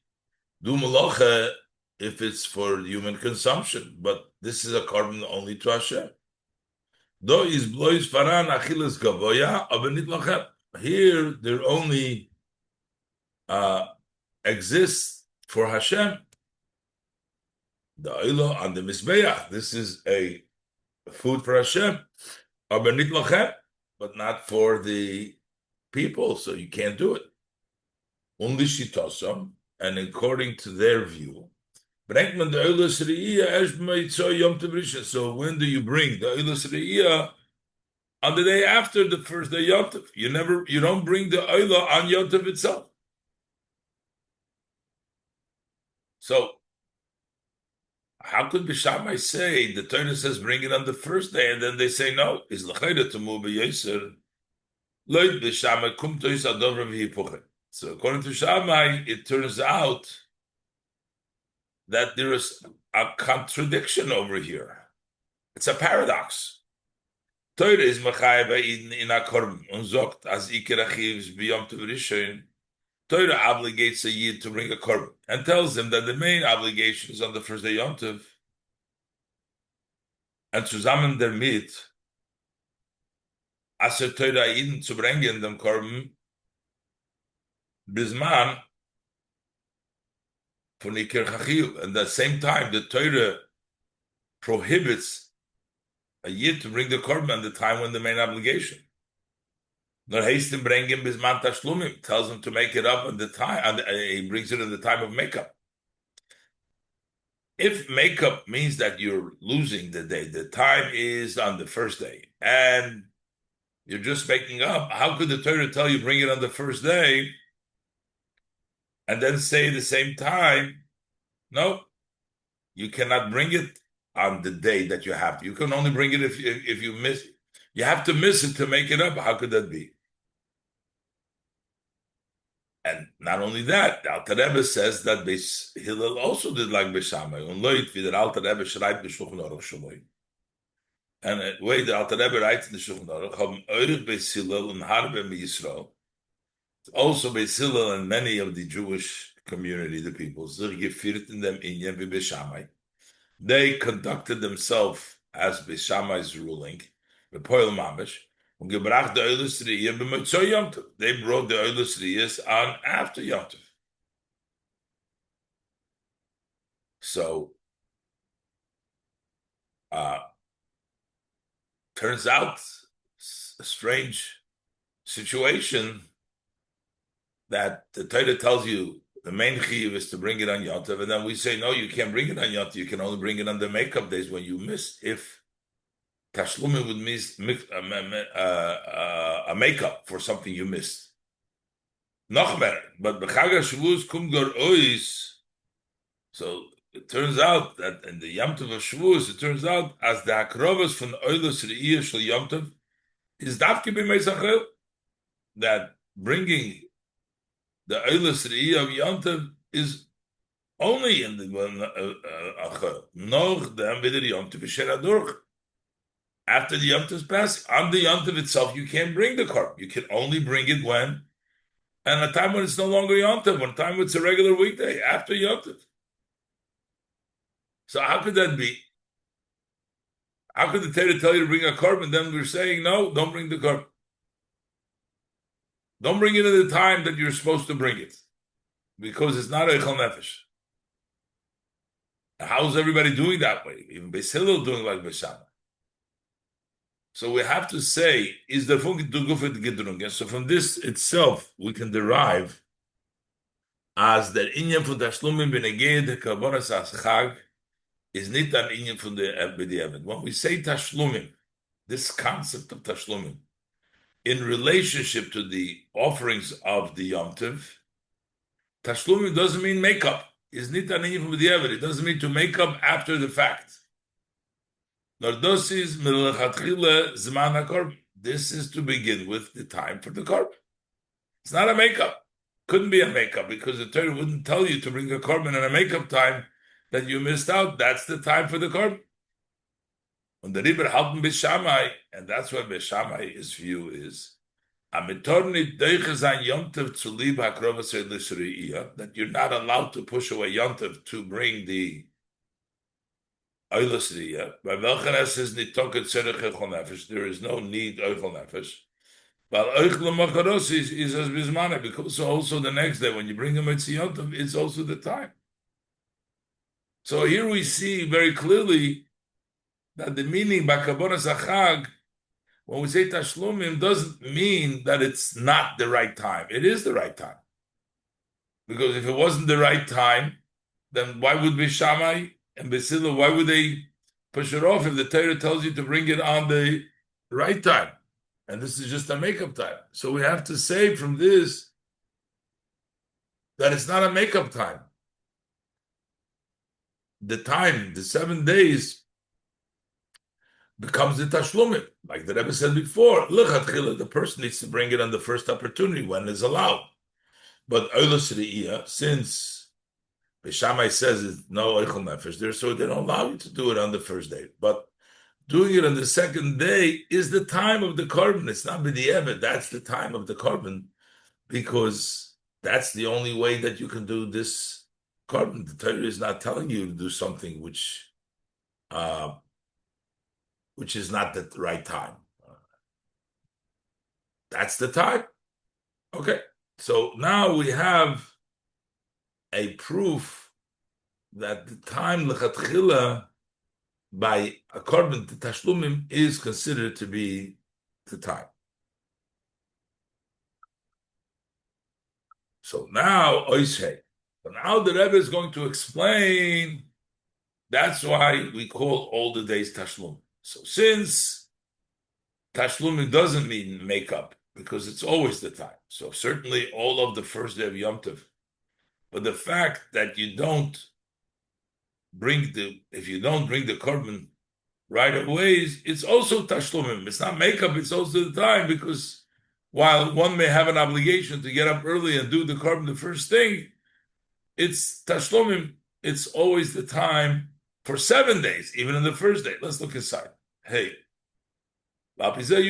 do malacha if it's for human consumption. But this is a korban only to Hashem. Do is blois faran achilas gavoya, aber nit lachem. Here, there only exists for Hashem. The oila on the mizbeach. This is a food for Hashem, aber nit lachem, but not for the people. So you can't do it. Only shitosam, and according to their view. So when do you bring the Oylas Re'iyah? On the day after the first day Yom Tov. You don't bring the Oyla on Yom Tov itself. So how could Beis Shammai say the Torah says bring it on the first day, and then they say no? Is l'chayda to move b'yoser So according to Shammai, it turns out that there is a contradiction over here. It's a paradox. Torah is mechayev in a korban und sagt, as ikar achivs b'yom tov rishon, Torah obligates a yid to bring a korban and tells him that the main obligation is on the first day Yom Tov, and zusammen damit, as Torah yidden zu bringen dem korban, bisman von ikar achiv. And at the same time, the Torah prohibits a yid to bring the korban at the time when the main obligation. Nor hasten bringen bisman tashlumim, tells him to make it up at the time, and he brings it at the time of makeup. If makeup means that you're losing the day, the time is on the first day, and you're just making up, how could the Torah tell you bring it on the first day, and then say at the same time, no, you cannot bring it on the day that you have to. You can only bring it if you miss it. You have to miss it to make it up. How could that be? And not only that, the Alter Rebbe says that Beis Hillel also did like Beis Shammai. And the Alter Rebbe schreibt B'Shulchan Aruch Shaloi. And the way the Alter Rebbe writes in the Shulchan Aruch, haben Eure Beis Hillel und Harbe Yisrael. Also Beis Hillel and many of the Jewish community, the people, sich geführt in dem Inyan wie Beis Shammai. They conducted themselves as Beis Shammai's ruling, the Poel Mamish, and gebracht the Oilus Riyah b'Motzei Yom Tov. They brought the Oilus Riyahs on after Yom Tov. So, turns out a strange situation that the Torah tells you the main chiyuv is to bring it on Yom Tov, and then we say, no, you can't bring it on Yom Tov, you can only bring it on the makeup days when you miss. If Tashlumim would miss a makeup for something you missed. Noch better. But B'chag Shavuos kum gor ois. So it turns out that in the Yom Tov of Shavuos, it turns out as the hakrovas from oilus re'iyah shel Yom Tov is dafke b'meisachel, that bringing the oilus re'iyah of Yom Tov is only in the noch dem wieder Yom Tov v'sheradurch. After the Yom Tov's passing, on the Yom Tov itself, you can't bring the korban. You can only bring it when, and a time when it's no longer Yom Tov, when time when it's a regular weekday, after Yom Tov. So how could that be? How could the Torah tell you to bring a korban, then we're saying, no, don't bring the korban. Don't bring it at the time that you're supposed to bring it, because it's not Eichel Nefesh. How's everybody doing that way? Even Beis Hillel doing like Beis Shammai. So we have to say, is the Funk to Gufet Gedrungen? So from this itself, we can derive as the Inyan for Tashlumim Beneged Korbanos as Chag is not an Inyan for the B'diavad. When we say Tashlumim, this concept of Tashlumim, in relationship to the offerings of the Yom Tov, Tashlumim doesn't mean makeup. It's not an Inyan for B'diavad. It doesn't mean to make up after the fact. This is to begin with the time for the korban. It's not a makeup. Couldn't be a makeup because the Torah wouldn't tell you to bring a korban in a makeup time that you missed out. That's the time for the korban. And the Rebbe halten Beis Shammai, and that's what Beis Shammai's view is. That you're not allowed to push away Yom Tov to bring the Oilus Riyah. By Melchanes is nitoket tzedek echol nefesh. There is no need echol nefesh. But oichel macharos is as bismane, because also the next day when you bring a mitzvah Yom Tov, it's also the time. So here we see very clearly that the meaning by korbanos achag, when we say tashlumim, doesn't mean that it's not the right time. It is the right time. Because if it wasn't the right time, then why would Beis Shammai and Beis Hillel, why would they push it off if the Torah tells you to bring it on the right time? And this is just a makeup time. So we have to say from this that it's not a makeup time. The time, the 7 days, becomes the tashlumim. Like the Rebbe said before, the person needs to bring it on the first opportunity when it's allowed. But since Beishamai says it's no eichel nefesh there, so they don't allow you to do it on the first day. But doing it on the second day is the time of the korban. It's not b'di'evet. That's the time of the korban, because that's the only way that you can do this korban. The Torah is not telling you to do something which is not the right time. That's the time. Okay. So now we have a proof that the time lechatchila by a korban to tashlumim is considered to be the time. So now oishe. So now the Rebbe is going to explain. That's why we call all the days tashlum. So since tashlumim doesn't mean makeup, because it's always the time. So certainly all of the first day of Yom Tov. But the fact that if you don't bring the korban right away, it's also tashlumim. It's not makeup, it's also the time, because while one may have an obligation to get up early and do the korban the first thing, it's tashlumim. It's always the time for 7 days, even in the first day. Let's look inside. Hey. Based on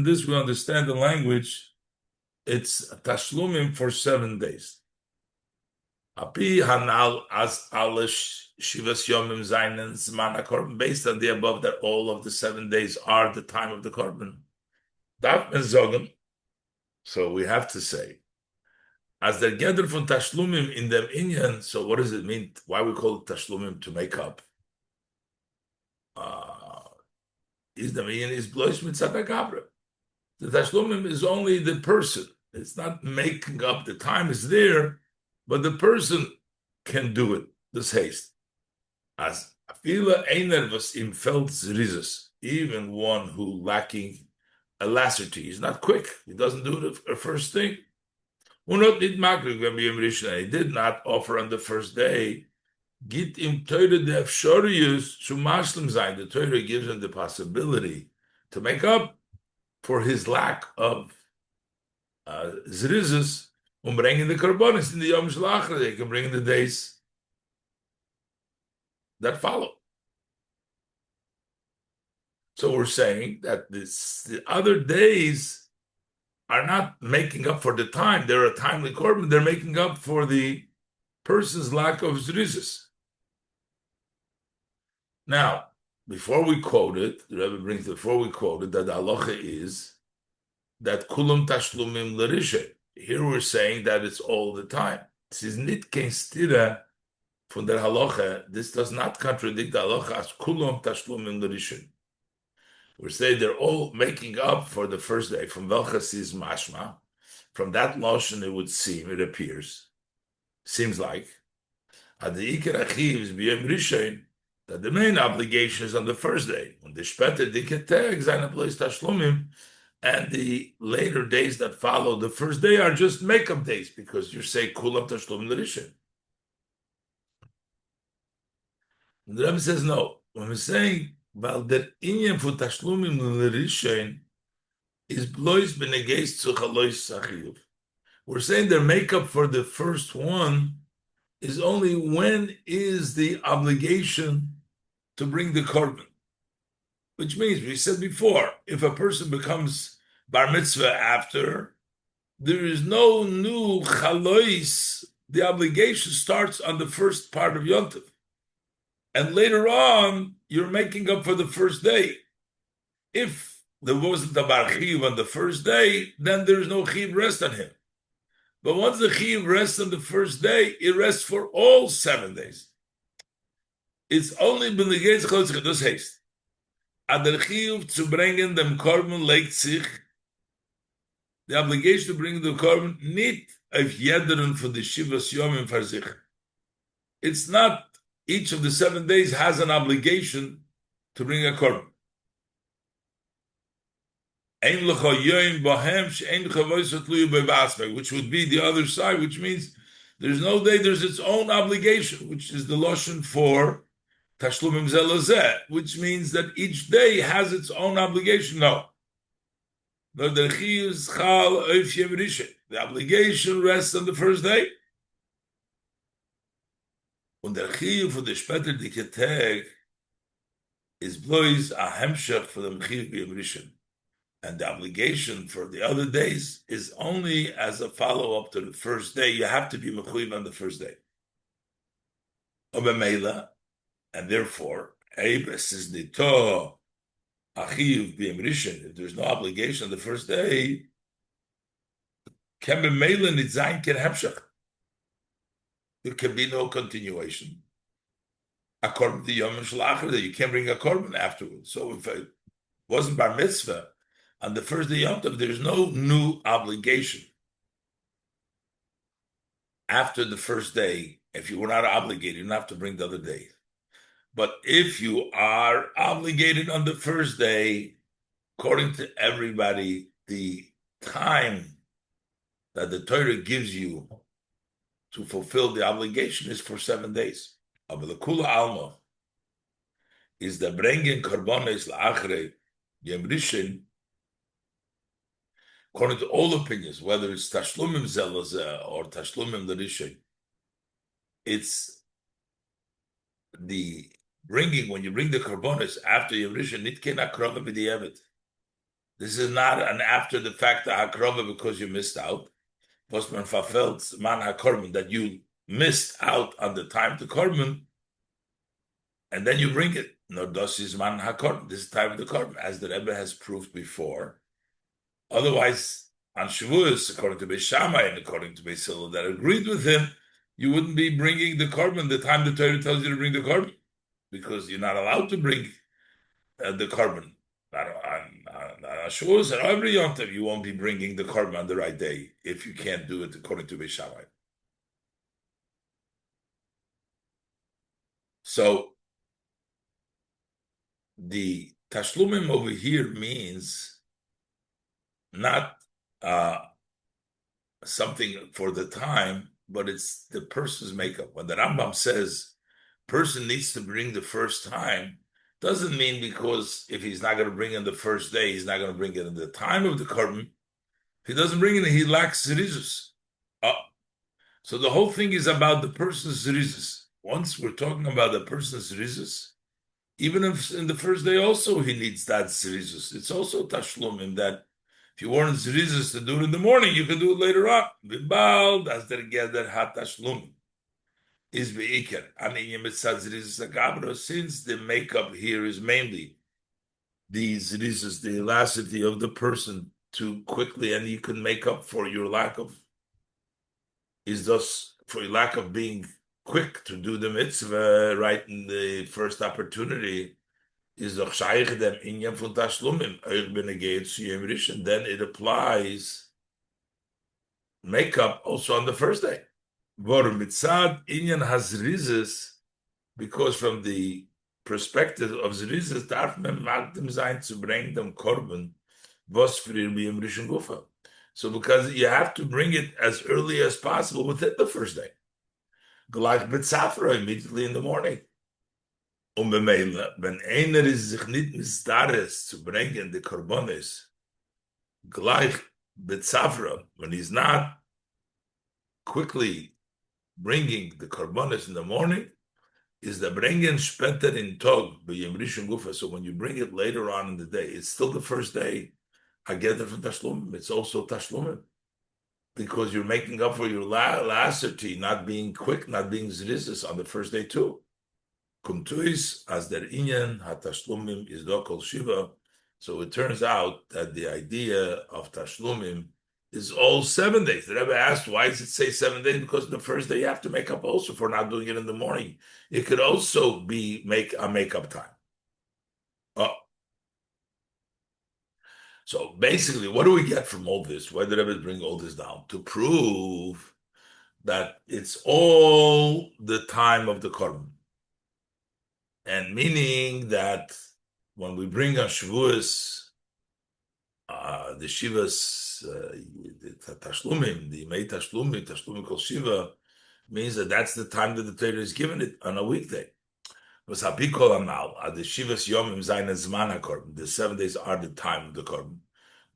this, we understand the language. It's tashlumim for 7 days. Based on the above, that all of the 7 days are the time of the korban. So we have to say, as the gather from tashlumim in the inyan. So what does it mean? Why we call it tashlumim to make up? Is the inyan is blois mitzvah gabra. The tashlumim is only the person. It's not making up. The time is there, but the person can do it. This haste. As afila einer was im Feld zrizes, even one who lacking elasticity, he's not quick. He doesn't do the first thing. He did not offer on the first day. Git im Teure de Efshorius zu Maslim sein. The Torah gives him the possibility to make up for his lack of zrizes, bringing the korbanos in the Yom Shalachar. They can bring in the days that follow. So we're saying that the other days are not making up for the time. They're a timely korban. They're making up for the person's lack of zrizes. Now, before we quote it, the Rebbe brings before we quote it that the halacha is that kulam tashlumim l'rishe. Here we're saying that it's all the time. This is nit kein stira from the halacha. This does not contradict the halacha as kulam tashlumim l'rishe. We're saying they're all making up for the first day. From velchas is mashma. From that lashon, it would seem, it appears, seems like, at the ikar achiv is b'yom rishon, that the main obligation is on the first day. When the shpete diketeg zayin place tashlumim, and the later days that follow the first day are just makeup days, because you say kulam tashlumim l'rishon. The Rebbe says no. When we're saying well, the inyan for tashlumim l'rishon is blois b'negeis tzuchalois sachiyuv. We're saying their makeup for the first one is only when is the obligation to bring the korban. Which means, we said before, if a person becomes bar mitzvah after, there is no new chalois. The obligation starts on the first part of Yom Tov. And later on, you're making up for the first day. If there wasn't a bar chiv on the first day, then there's no chiv rest on him. But once the chiv rests on the first day, it rests for all 7 days. It's only been the gates of this haste. Adar chiv to bringen dem korban legt sich. The obligation to bring the korban nicht auf jederen von the shivas yomim for sich. It's not each of the 7 days has an obligation to bring a korban. Which would be the other side, which means there's no day, there's its own obligation, which is the lotion for tashlumim zelazeh, which means that each day has its own obligation. No. The obligation rests on the first day. Und der Chiyuv for the später dicke Tag is bloß a hemshech for the Chiyuv b'Yom Rishon. And the obligation for the other days is only as a follow-up to the first day. You have to be mechuyev on the first day. And therefore, Eibes is nito achiyuv b'Yom Rishon. If there's no obligation on the first day, can be meila nitzayin ken hemshech. There can be no continuation. According to Yom Shalachar, that you can't bring a korban afterwards. So if it wasn't bar mitzvah on the first day Yom Tov, there's no new obligation. After the first day, if you were not obligated, you don't have to bring the other day. But if you are obligated on the first day, according to everybody, the time that the Torah gives you to fulfill the obligation is for 7 days. Aber the kula alma is the bringing korbanos la'achrei Yom Rishon, according to all opinions, whether it's tashlumim zelazeh or tashlumim l'rishon, it's the bringing, when you bring the korbanos after Yom Rishon, it cannot akrova b'di'evet. This is not an after the fact akrova because you missed out. Postman fulfilled man hakorban, that you missed out on the time to korban, and then you bring it. No, das is man hakorban. This is time of the korban, as the Rebbe has proved before. Otherwise, on Shavuos, according to Beis Shammai and according to Beis Hillel that agreed with him, you wouldn't be bringing the korban the time the Torah tells you to bring the korban, because you're not allowed to bring the korban. On Shavuos and every Yom Tov, you won't be bringing the korban on the right day if you can't do it according to Beis Shammai. So the tashlumim over here means not something for the time, but it's the person's makeup. When the Rambam says person needs to bring the first time, doesn't mean because if he's not going to bring in the first day, he's not going to bring it in the time of the korban. If he doesn't bring it, he lacks zerizus. So the whole thing is about the person's zerizus. Once we're talking about the person's zerizus, even if in the first day also he needs that zerizus, it's also tashlumim that if you weren't zerizus to do it in the morning, you can do it later on. V'bal das dergeder hat tashlumim is beikar. Since the makeup here is mainly the zerizus, the elasticity of the person to quickly, and you can make up for your lack of, is thus for your lack of being quick to do the mitzvah right in the first opportunity, is doch shaykh dem inyan von tashlumim euch benegeit zu Yom Rishon. Then it applies makeup also on the first day. Vor mitzad inyan has zrizes, because from the perspective of zrizes darf man magdem sein zu bringen dem korban was für Yom Rishon gufa. So because you have to bring it as early as possible within the first day. Gleich betzafra, immediately in the morning. Bemele, when einer is sich nicht misdares zu bringen the korbanos, gleich betzafra, when he's not quickly bringing the korbanos in the morning, is the bringen später in Tog by Yom Rishon gufa. So when you bring it later on in the day, it's still the first day. I get it from tashlumim. It's also tashlumim, because you're making up for your lassity, not being quick, not being zrizis on the first day too. Kumtuis as der inyan hatashlumim is dokol shiva. So it turns out that the idea of tashlumim is all 7 days. The Rebbe asked, why does it say 7 days? Because the first day you have to make up also for not doing it in the morning. It could also be a makeup time. So basically, what do we get from all this? Why did the Rebbe bring all this down? To prove that it's all the time of the korban. And meaning that when we bring on Shavuos, the Shivas, the Tashlumim, the Mei Tashlumim Kol Shiva, means that that's the time that the Torah is given it on a weekday. Was Hapikol Amal, the Shivas Yomim Zayin Zman HaKorban, the 7 days are the time of the Korban.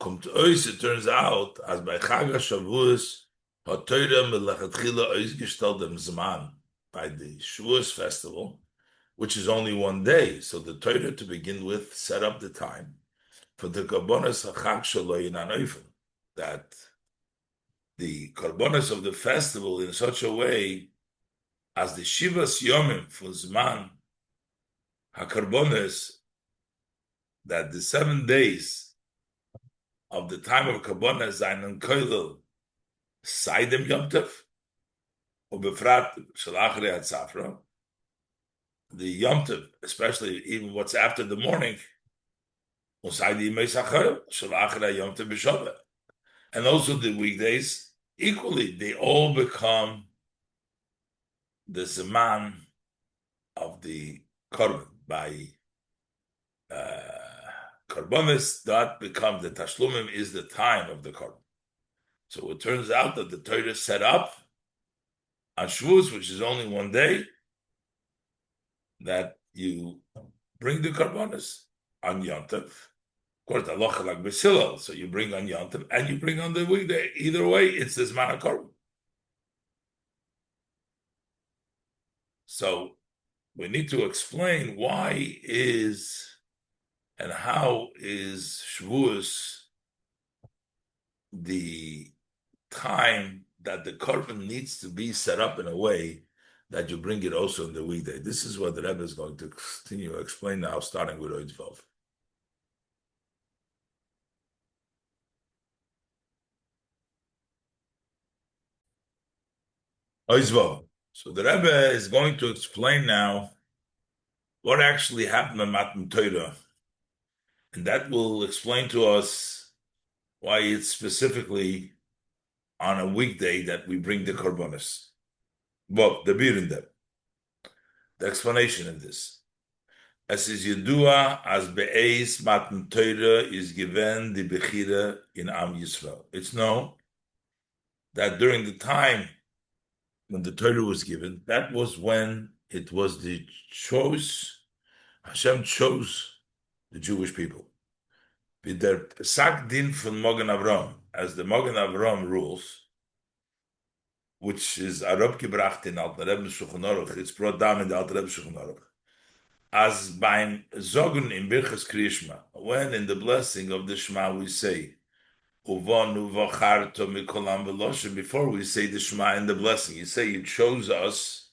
Kommt ois, it turns out, as by Chag Shavuos, HaTorah Melechatchila Oisgestellt dem Zman, by the Shavuos festival, which is only 1 day. So the Torah, to begin with, set up the time for the korbanos HaChag Shelo Yinan Oifen, that the korbanos of the festival in such a way as the Shivas Yomim for Zman HaKorbanos, that the 7 days of the time of korbanos seinen koilel seidem Yom Tov, or befrat shalachre at safra, the Yom Tov, especially even what's after the morning, and also the weekdays, equally, they all become the Zeman of the Korban. By Korbanos, that becomes the Tashlumim is the time of the Korban. So it turns out that the Torah set up on Shavuos, which is only 1 day, that you bring the Korbanos on Yom Tov. Of course, the halacha like B'Silal, so you bring on Yom Tov and you bring on the weekday. Either way, it's this Zman HaKorban. So we need to explain why is and how is Shavuos the time that the korban needs to be set up in a way that you bring it also in the weekday. This is what the Rebbe is going to continue to explain now, starting with Yom Tov. So the Rebbe is going to explain now what actually happened in Matan Torah, and that will explain to us why it's specifically on a weekday that we bring the korbanos. Well, the beer in them. The explanation in this. As is Yedua, as be'eis Matan Torah is given the Bechira in Am Yisrael. It's known that during the time when the Torah was given, that was when it was the choice, Hashem chose the Jewish people. With their Pesach Din from Mogen Avram, as the Mogen Avram rules, which is Arab gebracht in Alter Rebbe Shulchan Aruch, it's brought down in the Alter Rebbe Shulchan Aruch. As beim Zogen in Birchas Kriyishma, when in the blessing of the Shema we say, Uvanu v'charto mikolam v'loshem, before we say the Shema in the blessing, you say you chose us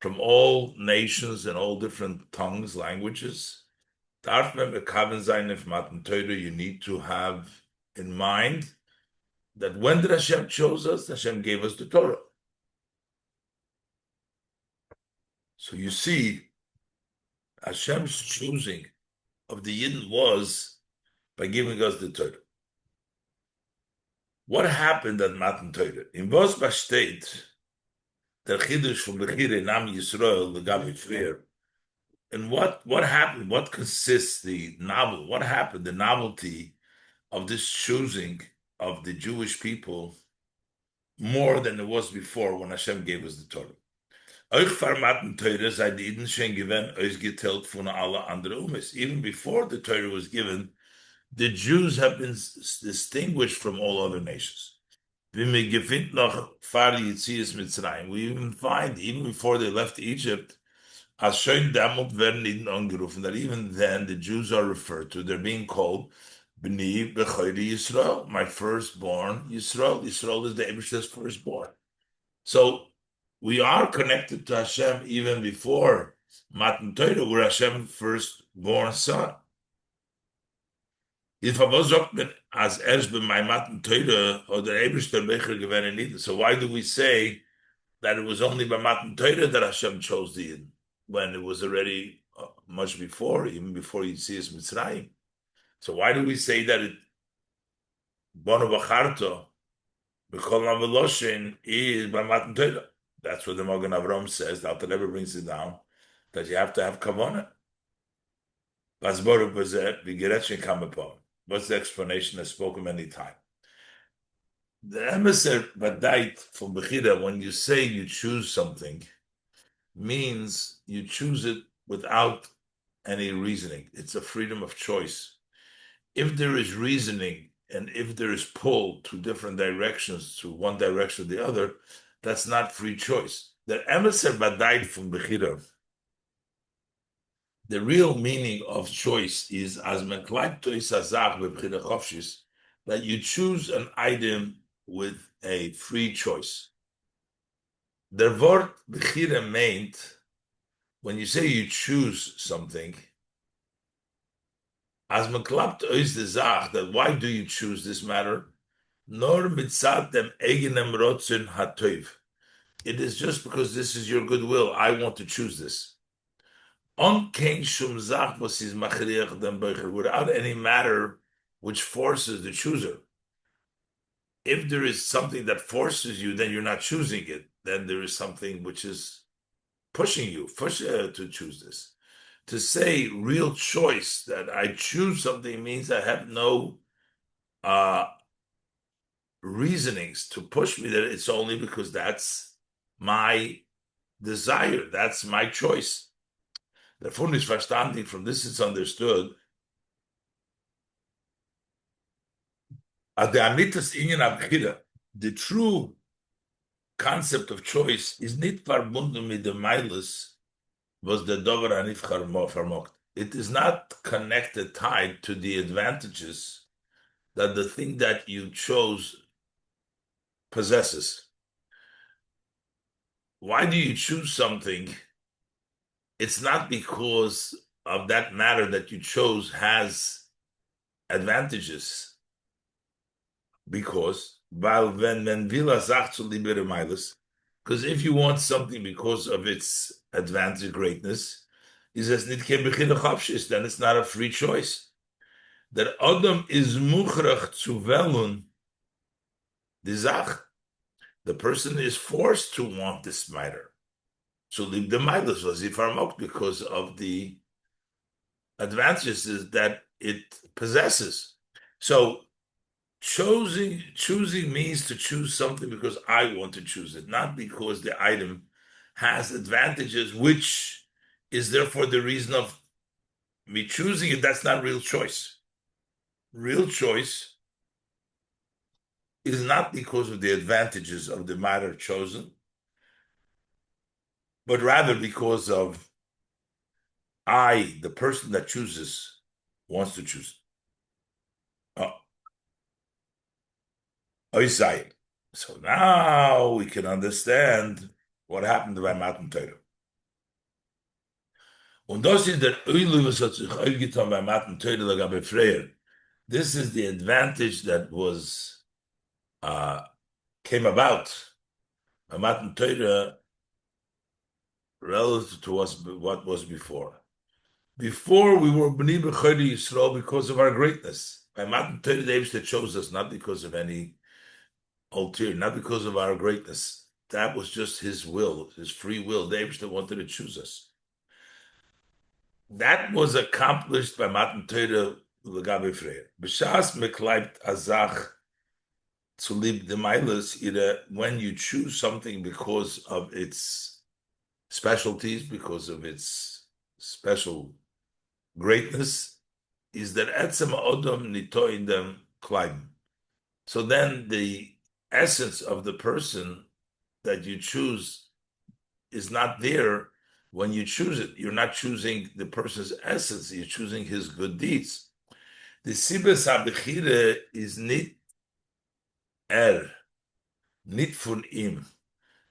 from all nations and all different tongues, languages. Darf man bekaven sein if Matan Torah, you need to have in mind that when did Hashem chose us, Hashem gave us the Torah. So you see, Hashem's choosing of the Yidden was by giving us the Torah. What happened at Matan Torah? In Vos Bashteit, der Chidush from Bechira Nam Yisrael, the Gabi Freer. And what happened? What consists the novel? What happened? The novelty of this choosing of the Jewish people more than it was before when Hashem gave us the Torah. Even before the Torah was given, the Jews have been distinguished from all other nations. We even find, even before they left Egypt, that even then the Jews are referred to, they're being called B'ni B'chayri Yisrael, my firstborn Yisrael. Yisrael is the Eibishter's firstborn. So we are connected to Hashem even before Matan Torah, we're Hashem's firstborn son. So why do we say that it was only by Matan Torah that Hashem chose the Yidden, when it was already much before, even before Yitzias Mitzrayim? So why do we say that it Bono Bacharto B'Kol Naveloshin is by Matan Torah? That's what the Mogen Avram says. The Alter Rebbe brings it down that you have to have kavanah. What's the explanation? I spoken many times. The emissary Badait from Bechira, when you say you choose something, means you choose it without any reasoning. It's a freedom of choice. If there is reasoning and if there is pull to different directions, to one direction or the other, that's not free choice. The emeser badayt from bechira. The real meaning of choice is as meklipto isazach bechira chofshis, that you choose an item with a free choice. The word bechira meant, when you say you choose something, as meklipto is the zach, that why do you choose this matter? Nor mitzat dem eigenem rotzin hatoiv. It is just because this is your goodwill. I want to choose this. Without any matter which forces the chooser. If there is something that forces you, then you're not choosing it. Then there is something which is pushing you to choose this. To say real choice, that I choose something, means I have no reasonings to push me that it's only because that's my desire, that's my choice. Therefore, is verstanden, from this it's understood, the true concept of choice is nicht verbunden mit dem Meiles, was der Dover anifchar vermocht. It is not connected, tied to the advantages that the thing that you chose possesses. Why do you choose something? It's not because of that matter that you chose has advantages. Because if you want something because of its advantage, greatness, then it's not a free choice. That Adam is muchrach zu velun die Zach. The person is forced to want this matter. So leave the midas was ifarmok because of the advantages that it possesses. So choosing means to choose something because I want to choose it, not because the item has advantages, which is therefore the reason of me choosing it. That's not real choice. Real choice is not because of the advantages of the matter chosen, but rather because of the person that chooses, wants to choose. So now we can understand what happened by Matan Torah. Und das ist der Öl, was hat sich aufgetan bei Matan Torah lagabe Freier. This is the advantage that came about by Matan Torah relative to what was before. Before we were B'nai B'chayri Yisrael because of our greatness. By Matan Torah, the Eibster chose us not because of any ulterior, not because of our greatness. That was just his will, his free will. The Eibster wanted to choose us. That was accomplished by Matan Torah L'gabe Freier. B'shas mekleibt azach to live the milas, when you choose something because of its specialties, because of its special greatness, is that etzem odom nito in them climb. So then the essence of the person that you choose is not there when you choose it. You're not choosing the person's essence, you're choosing his good deeds. The sibes habechire is nit von ihm.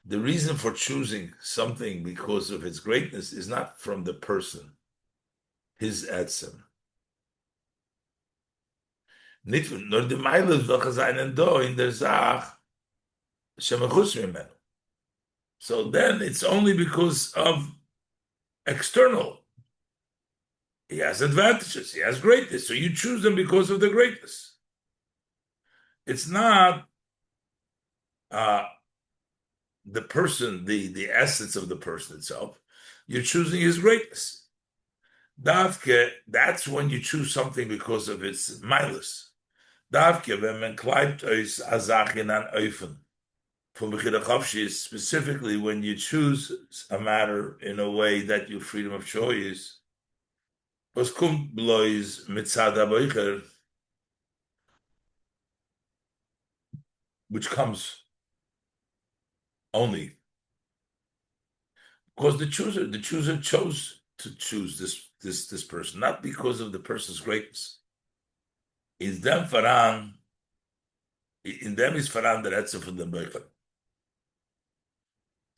The reason for choosing something because of its greatness is not from the person, his etzem. Nit nor the meiles welche seinen do in der Sach shemachus mimenu. So then it's only because of external. He has advantages, he has greatness, so you choose them because of the greatness. It's not the person, the essence of the person itself. You're choosing his greatness. Davke, that's when you choose something because of its milas. Davke, wenn man kleibt euch azach in an Eufen. from Bechira Chavshis, specifically when you choose a matter in a way that you freedom of choice, was kommt bloß mitzad haboicher, which comes only because the chooser chose to choose this person, not because of the person's greatness. In them is faran the Retze von dem Beicher.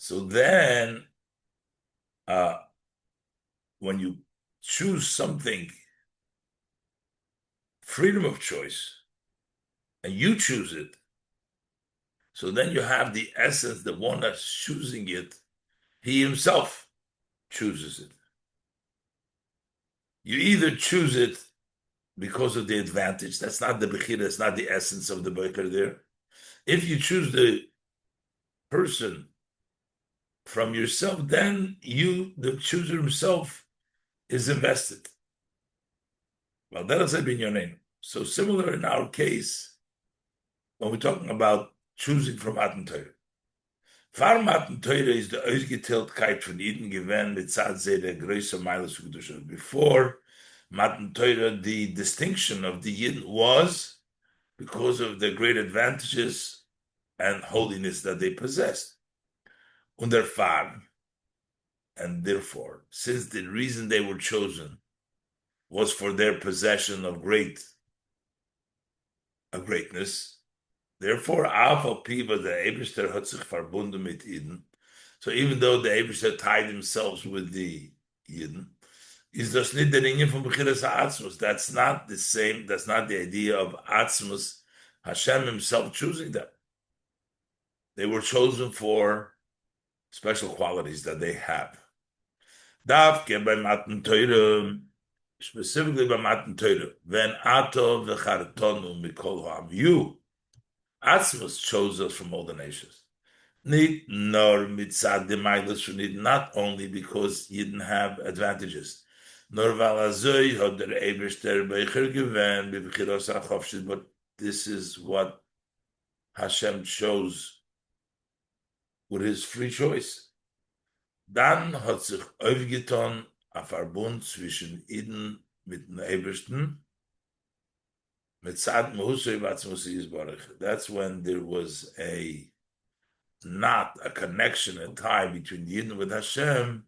So then, when you choose something, freedom of choice, and you choose it, so then you have the essence, the one that's choosing it, he himself chooses it. You either choose it because of the advantage, that's not the Bechira, it's not the essence of the Beicher there. If you choose the person from yourself, then you, the chooser himself, is invested. Well, that'll say in your name. So similar in our case, when we're talking about choosing from Matan Torah. Far Matan Torah is the Ausgetiltkeit von Eden gewähnt mit Zatzeh der größer Meilus Kedusha. Before Matan Torah, the distinction of the Yidden was because of the great advantages and holiness that they possessed. Und erfahren, and therefore, since the reason they were chosen was for their possession of greatness, therefore, Aval Piva, the Eberster hat sich verbunden mit Eden. So even though the Eberster tied themselves with the Eden, is das nicht der Ingen von Bechiras Atzmus. That's not the same, that's not the idea of Atzmus, Hashem himself choosing them. They were chosen for special qualities that they have. Davke by Matan Torah, specifically by Matan Torah, when Ato v'chartonu mikol ha'am, you, Atzmus, chose us from all the nations. Nit nor mitzad demailus shunid, not only because you didn't have advantages, nor valazoy had der Eberster beicher gewen b'bchiros ha'chavshis, but this is what Hashem chose with his free choice. Dann hat sich aufgetan ein Verbund zwischen Eden mit dem Ebersten, mit Zad Mehusay Batzmus Yisbarach. That's when there was not a connection, a tie between the Eden with Hashem,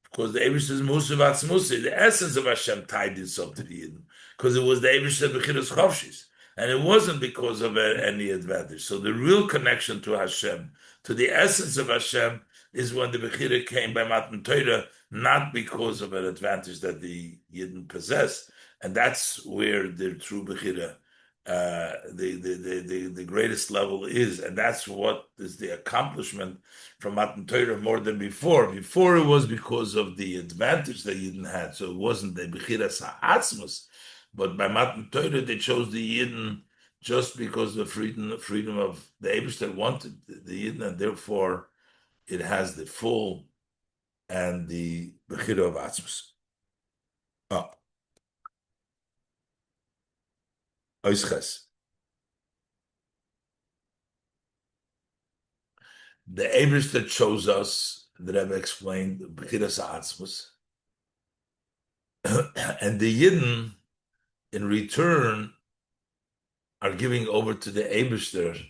because the Ebersten is Mehusay Batzmus, the essence of Hashem tied itself to the Eden, because it was the Ebersten Bechiras Chavshis, and it wasn't because of any advantage. So the real connection to Hashem, to the essence of Hashem, is when the Bechira came by Matan Torah, not because of an advantage that the Yidden possess. And that's where the true Bechira, the greatest level is. And that's what is the accomplishment from Matan Torah more than before. Before it was because of the advantage that Yidden had. So it wasn't the Bechira Sa'atzmus. But by Matan Torah, they chose the Yidden just because of the freedom of the Abish that wanted the Yidden, and therefore it has the full and the Bechira of Atzmus. Oisches. The Abish that chose us, the Rebbe explained, Bechira Atzmus, and the Yidden, in return, are giving over to the Eibishter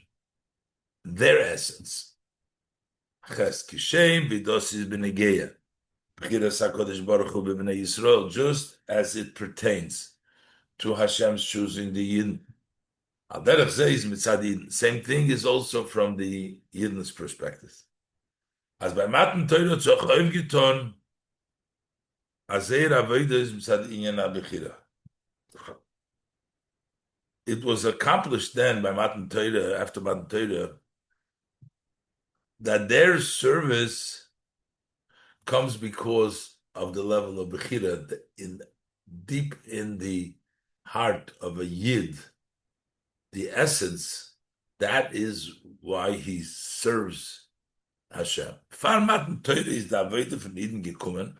their essence. Just as it pertains to Hashem's choosing the Yidden. Same thing is also from the Yidden's perspective. As by Matan Torah tzach aufgetan, is mitzad inyan ha-bechira. It was accomplished then by Matan Torah, after Matan Torah, that their service comes because of the level of Bechira, deep in the heart of a Yid, the essence, that is why he serves Hashem. Far Matan Torah is the Avodah von Eden gekommen.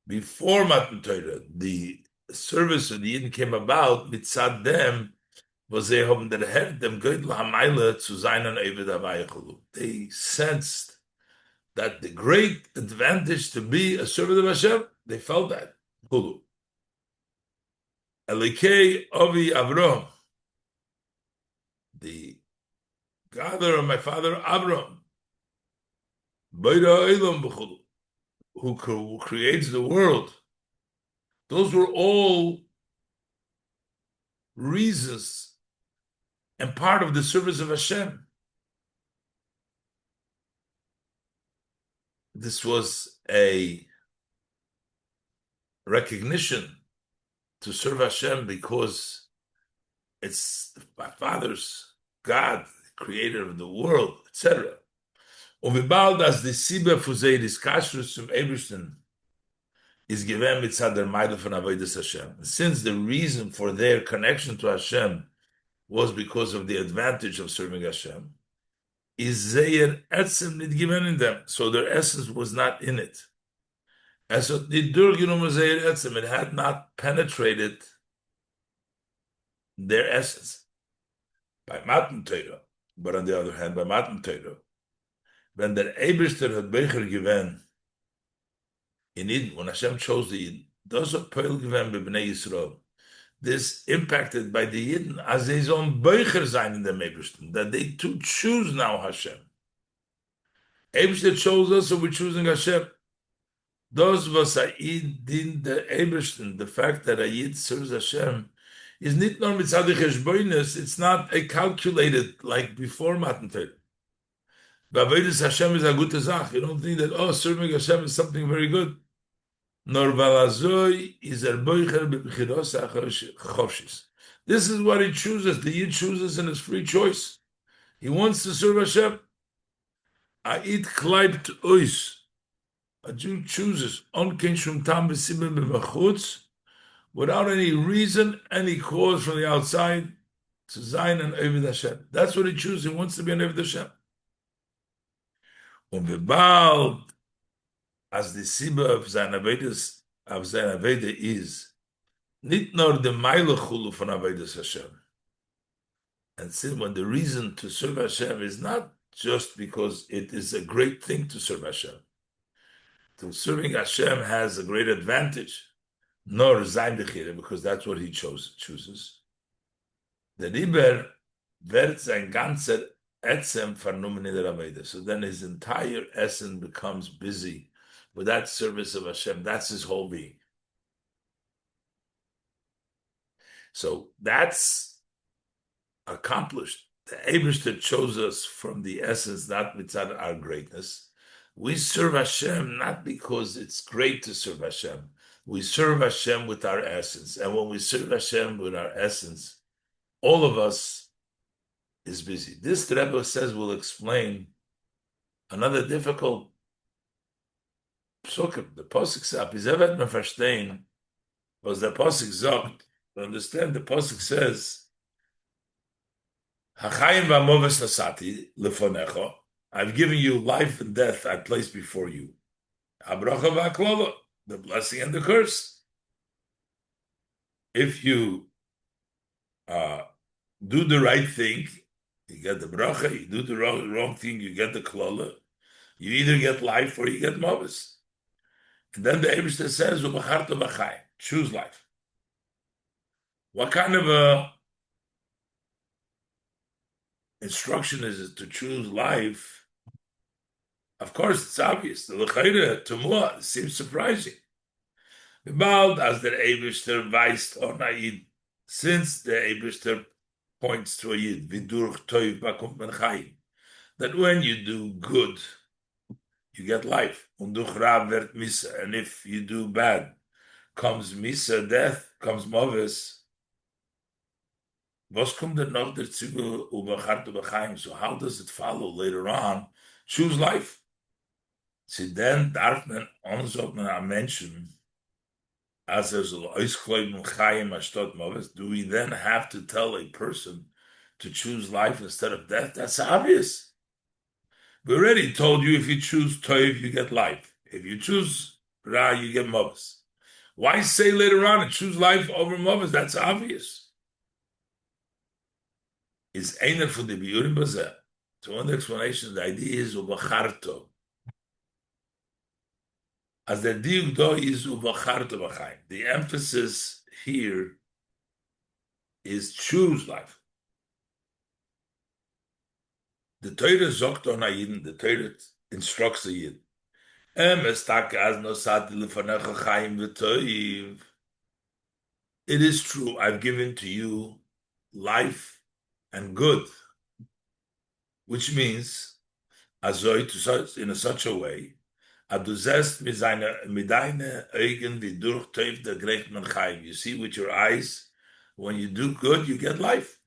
Before Matan Torah, the service of the Eden came about, mitzad them, wo sie haben der Herr dem Geutel Hameile zu seinen Eved Havaya Chulu. They sensed that the great advantage to be a servant of Hashem, they felt that. Chulu. Likutei Avi Avraham, the father of my father Abraham, who creates the world. Those were all reasons and part of the service of Hashem. This was a recognition to serve Hashem because it's my father's God, the creator of the world, etc. Und wie bald als die Sibbe für sie des Kashrus zum Ebersten is given mitzad der Meidl von Avodas Hashem. Since the reason for their connection to Hashem was because of the advantage of serving Hashem, is their etzem not given in them, so their essence was not in it. And so the durginum zeir etzem, it had not penetrated their essence by Matan Torah. But on the other hand, by Matan Torah, when der Eberster had Becher given in Eden, when Hashem chose the Eden, those are Pearl given by Bnei Yisrael. This impacted by the Yidden as his own Becher sein in the Ebersten, that they too choose now Hashem. Eberster chose us, so we're choosing Hashem. Those was a Yid in the Ebersten, the fact that a Yid serves Hashem, is not nur mitzad cheshbonos, it's not a calculated like before Matan Torah. Avodas Hashem is a good zach. You don't think that, serving Hashem is something very good. Nor valazoi is boicher b'bchiros chofshis. This is what he chooses. The Yid chooses in his free choice. He wants to serve Hashem. A'id kleibt ois. A Jew chooses on kein shum tam b'sibim b'machutz, without any reason, any cause from the outside, to zayin and Eved Hashem. That's what he chooses. He wants to be an Eved Hashem. Und bald, as the Sibba of seine Aveda is, nicht nur the Meile Chulu von Avodas Hashem. And see, when the reason to serve Hashem is not just because it is a great thing to serve Hashem. To serving Hashem has a great advantage, nor Zayin Bechira, because that's what he chooses. The Rebbe wird sein ganzer Etzem vernommen in der Aveda. So then his entire essence becomes busy with that service of Hashem. That's his whole being. So that's accomplished. The Eibishter chose us from the essence, not mitzad our greatness. We serve Hashem not because it's great to serve Hashem. We serve Hashem with our essence. And when we serve Hashem with our essence, all of us is busy. This, the Rebbe says, will explain another difficult psukim. The Pasuk says, "Apizevet me verstehen," was the Pasuk sagt. To understand, the Pasuk says, "Hachayim v'amoves nasati lefonecha." I've given you life and death. I placed before you. Habracha v'aklala, the blessing and the curse. If you do the right thing, you get the bracha. You do the wrong thing, you get the klala. You either get life or you get moves. And then the Eibishter says, "Ubacharta b'chayim," choose life. What kind of a instruction is it to choose life? Of course, it's obvious. The l'chayre tumua seems surprising. Bald as the Eibishter weist on Ayid, since the Eibishter points to a Yid, vidurch toiv bakum ben chayim, that when you do good, you get life. Unduch ra vert misa, and if you do bad, comes misa, death, comes moves. Was kommt denn noch dazu ubachartu b'chayim? So how does it follow later on? Choose life. See, then darf man ansagt man a Menschen, as soll auskleiden chayim astot moves. Do we then have to tell a person to choose life instead of death? That's obvious. We already told you if you choose toiv, you get life. If you choose ra, you get moves. Why say later on and choose life over moves? That's obvious. is einer von the biurim bazeh. So one explanation, the idea is ubacharto. As the diuk do is ubacharto b'chaim. The emphasis here is choose life. The Torah zogt on a Yidden, the Torah instructs a Yid. It is true, I've given to you life and good, which means, in such a way, you see with your eyes, when you do good, you get life.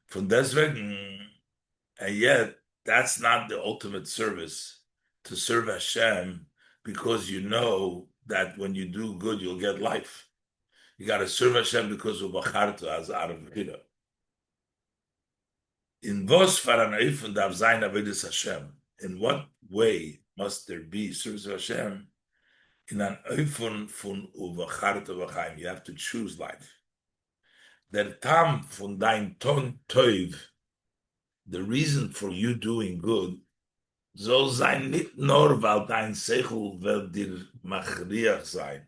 Von deswegen, and yet, that's not the ultimate service, to serve Hashem, because you know that when you do good, you'll get life. You got to serve Hashem because of Bacharta as out of Bechira. In was faran eifun dav zayin avedis Hashem. In what way must there be service of Hashem? In an eifun fun uvacharta v'chaim. You have to choose life. Der tam fun dein ton toiv. The reason for you doing good soll sein nicht nur, weil dein Seichel will dir machriach sein.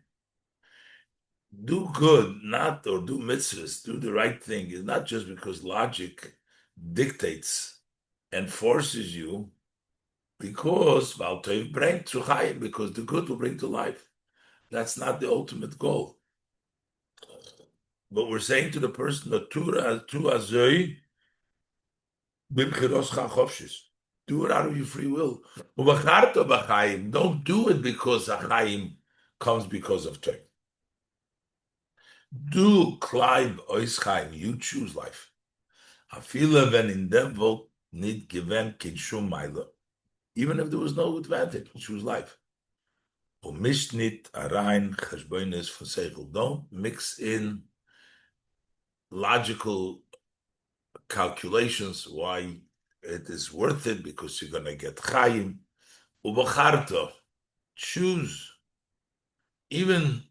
Do good, not, or do mitzvahs, do the right thing, is not just because logic dictates and forces you, because because the good will bring to life. That's not the ultimate goal. But we're saying to the person, do it out of your free will. Don't do it because Achayim comes because of Torah. Do climb Oischaim, you choose life. Afila when in dem Welt nicht gewinnt kein Schummeile. Even if there was no advantage, choose life. Mischt nicht rein Cheshbonis von Seichel. Don't mix in logical calculations why it is worth it, because you're going to get Chaim. Ubacharto, choose. Even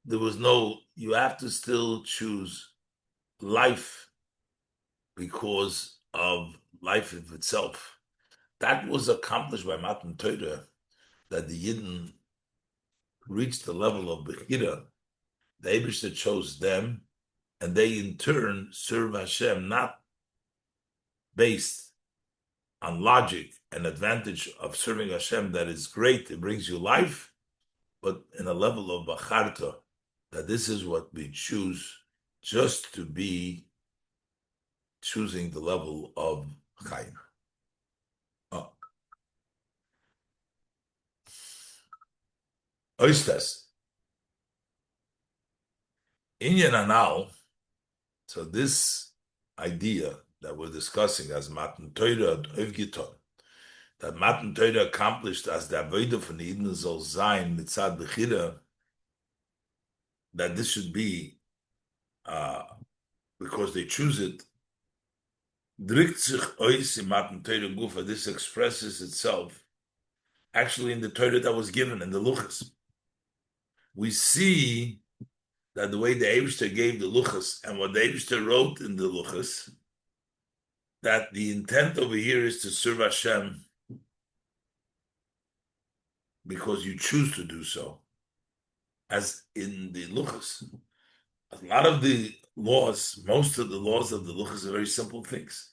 there was no, you have to still choose life because of life of itself. That was accomplished by Matan Torah, that the Yidden reached the level of Bechira. The Eibishter chose them, and they in turn serve Hashem, not based on logic and advantage of serving Hashem that is great, it brings you life, but in a level of Bacharta, that this is what we choose, just to be choosing the level of Chaim. Oistes. Inyan Anal, so this idea that we're discussing as Matan Torah Evgiton, that Matan Torah accomplished as the Avodah von Eden soll sein mitzad Bechira, that this should be because they choose it. Drückt sich ois in Matan Torah Gufa. This expresses itself actually in the Torah that was given in the Luchas. We see that the way the Eibishter gave the Luchas and what the Eibishter wrote in the Luchas, that the intent over here is to serve Hashem because you choose to do so. As in the Luchas, a lot of the laws, most of the laws of the Luchas are very simple things.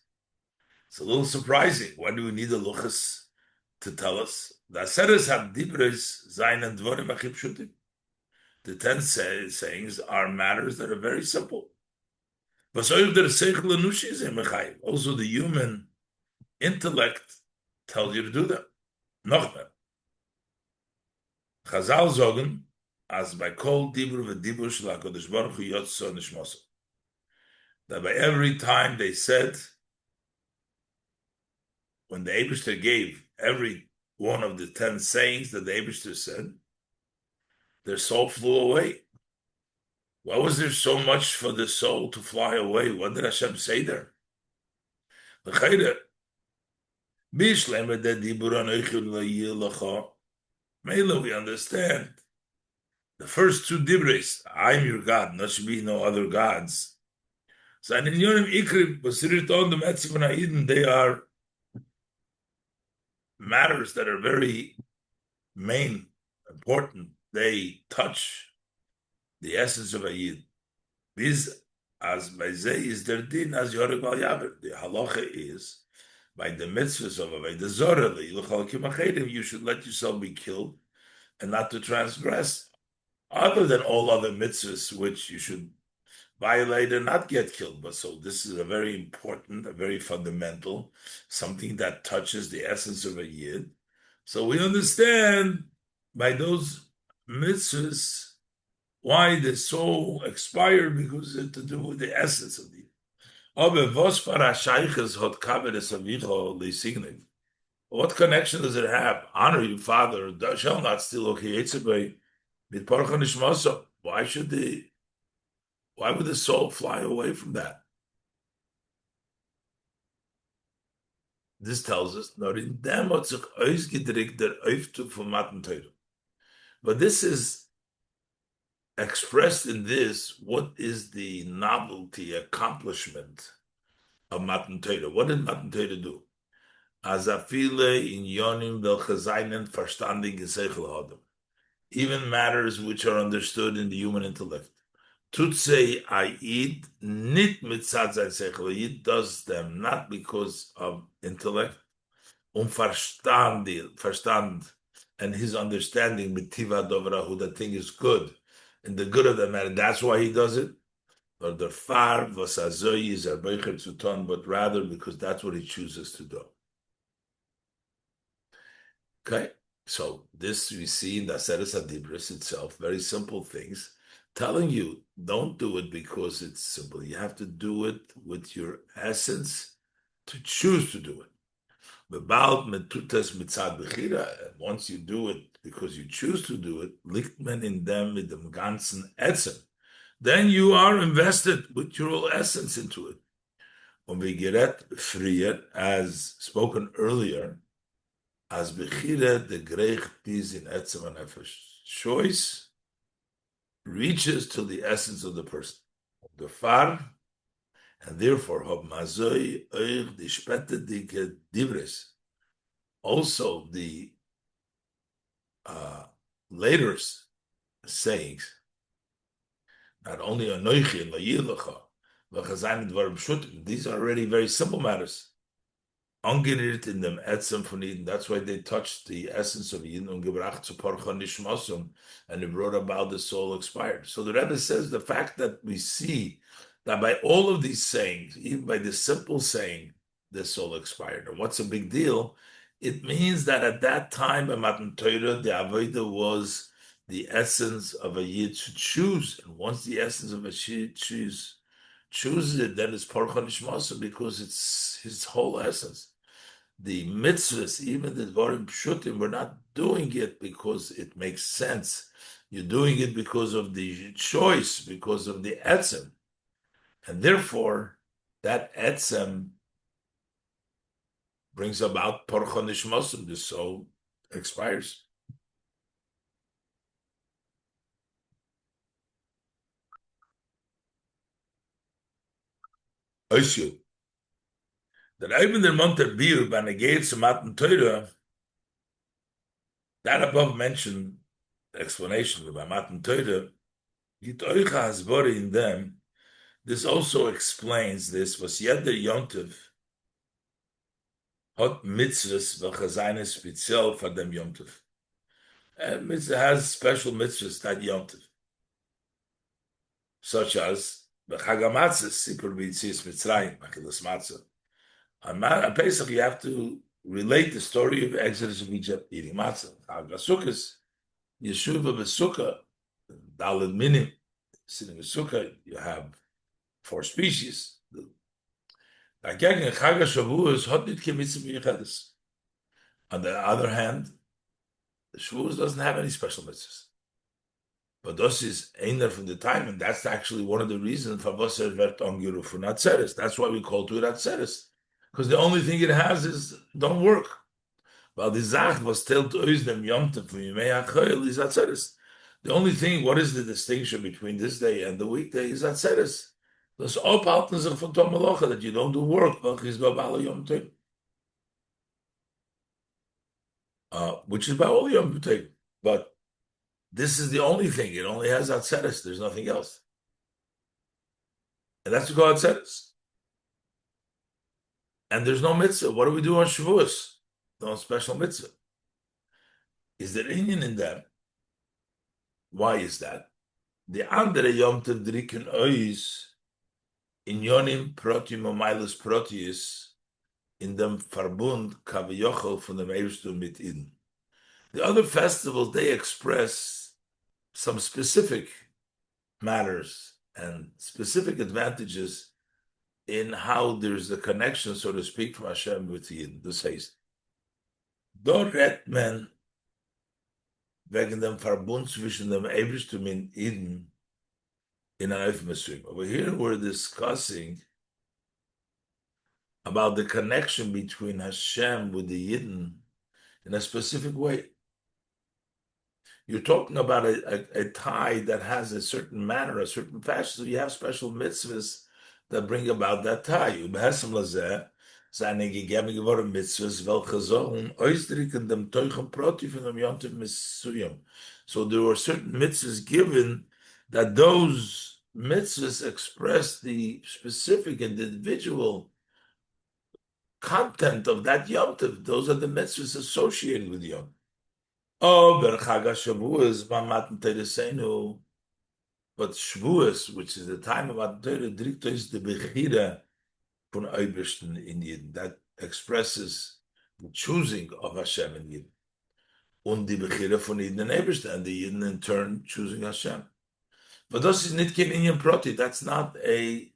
It's a little surprising. Why do we need the Luchas to tell us? The Aseres HaDibros Zayin and Dvorim Achim Pshutim. The 10 sayings are matters that are very simple. Also, the human intellect tells you to do them. Noch mehr. Chazal sagen, as by kol dibur v'dibur shel HaKadosh Baruch Hu yotzo nishmoso. That by every time they said, when the Eibishter gave every one of the 10 sayings that the Eibishter said, their soul flew away. Why was there so much for the soul to fly away? What did Hashem say there? Maybe we understand the first two dibres, I'm your God, there should be no other gods. So in Yonim Ikri, Basirit on the Metzif and Aiden, they are matters that are very main, important. They touch the essence of a Yid. These, as by Zeh is their din, as Yorek Val Yaver. The halacha is, by the mitzvahs of Avodah Zorah, you should let yourself be killed and not to transgress, other than all other mitzvahs which you should violate and not get killed. But so this is a very important, a very fundamental, something that touches the essence of a Yid. So we understand by those mitzvahs why the soul expired, because it's to do with the essence of the Yid. What connection does it have? Honor your father, thou shalt not steal. Why would the soul fly away from that? This tells us, but this is expressed in this. What is the novelty, accomplishment of Matan Torah? What did Matan Torah do? Azafile in yonim del chazainen verstandig geseichel hadam. Even matters which are understood in the human intellect. Tutse ayid nit mitzad sein seichel. Ayid does them not because of intellect, verstand, and his understanding mitiva dovrahu, the thing is good, and the good of the matter. That's why he does it. Or the far vasazoy is a beicher zuton, but rather because that's what he chooses to do. Okay, so this we see in the Aseres Adibris itself, very simple things, telling you don't do it because it's simple. You have to do it with your essence to choose to do it. Once you do it because you choose to do it, liegt man in them mit dem ganzen Etzem, then you are invested with your whole essence into it. When we get free, as spoken earlier, as bechira the greich is in etzem and nefesh. Choice reaches to the essence of the person, the far, and therefore hob mazoi oich die spette dike divres. Also the later sayings, not only anoichi and layilacha, but chazayin dvarim shutim. These are already very simple matters. Angeriert in them etzem von Eden. That's why they touched the essence of Eden und gebracht zu parcha nishmasum, and it brought about the soul expired. So the Rebbe says the fact that we see that by all of these sayings, even by the simple saying, the soul expired. And what's a big deal? It means that at that time in Matan Torah, the Avodah was the essence of a Yid to choose. And once the essence of a Yid chooses it, then it's parcha nishmasum, because it's his whole essence. The mitzvahs, even the dvarim pshutim, we're not doing it because it makes sense. You're doing it because of the choice, because of the etzem. And therefore, that etzem brings about parcha nishmasum, the soul expires. Oishu. That even the Monter Bir, by negates to Matan Torah, that above mentioned explanation by Matan Torah, Yitoicha Hasbori in them, this also explains this, was yet the Yom Tov, hot mitzvahs, v'chazayne spezial for them Yom Tov. And mitzvah has special mitzvahs that Yom Tov, such as v'chagamatzes, Sipur B'Yitzis Mitzrayim, Achilas Matzah. On Pesach, you have to relate the story of Exodus of Egypt, eating matzah. Agasukas, Yeshuva Besukkah, Daled Minim, sitting in Sukkah, you have 4 species. On the other hand, the Shavuos doesn't have any special mitzvahs. But this is einer from the time, and that's actually one of the reasons for Vasser Vert Ongiru for Natzeres. That's why we call to it Natzeres. Because the only thing it has is don't work. Well, the Zach was still to use them Yom Tov from Yimei HaChoil is Atzeres. The only thing, what is the distinction between this day and the weekday is Atzeres. Das Aufhalten sich von Tom Malocha, that you don't do work, Yom Tov. Which is by all Yom Tov. But this is the only thing. It only has Atzeres. There's nothing else. And that's what God says. And there's no mitzvah. What do we do on Shavuos? No special mitzvah. Is there Indian in that? Why is that? The andere Yom Tov driken ois in Yonim protim omailus protius in dem Verbund kaviyochel von dem Eibstum mit Eden. The other festivals, they express some specific matters and specific advantages in how there's a connection, so to speak, from Hashem with Eden. Das heißt, dort redt man wegen dem Verbund zwischen dem Eibstum in Eden in an Euphemism. Over here, we're discussing about the connection between Hashem with the Yidden in a specific way. You're talking about a tie that has a certain manner, a certain fashion. So you have special mitzvahs that bring about that tie. Seine gegeben geworden mitzvahs, welche sollen ausdrücken dem Teuchen Proti von dem Yom Tov Misuyim. So there were certain mitzvahs given that those mitzvahs express the specific and individual content of that Yom Tov. Those are the mitzvahs associated with Yom. Oh, Shavuos, but Shavuos, which is the time of Matan Torah, is the Bechira von Eibishten in Yidden, that expresses the choosing of Hashem in Yidden. Und die Bechira von Yidden in Eibishten, and the Yidden in turn choosing Hashem. But this is not kein Inyan Proti, that's not a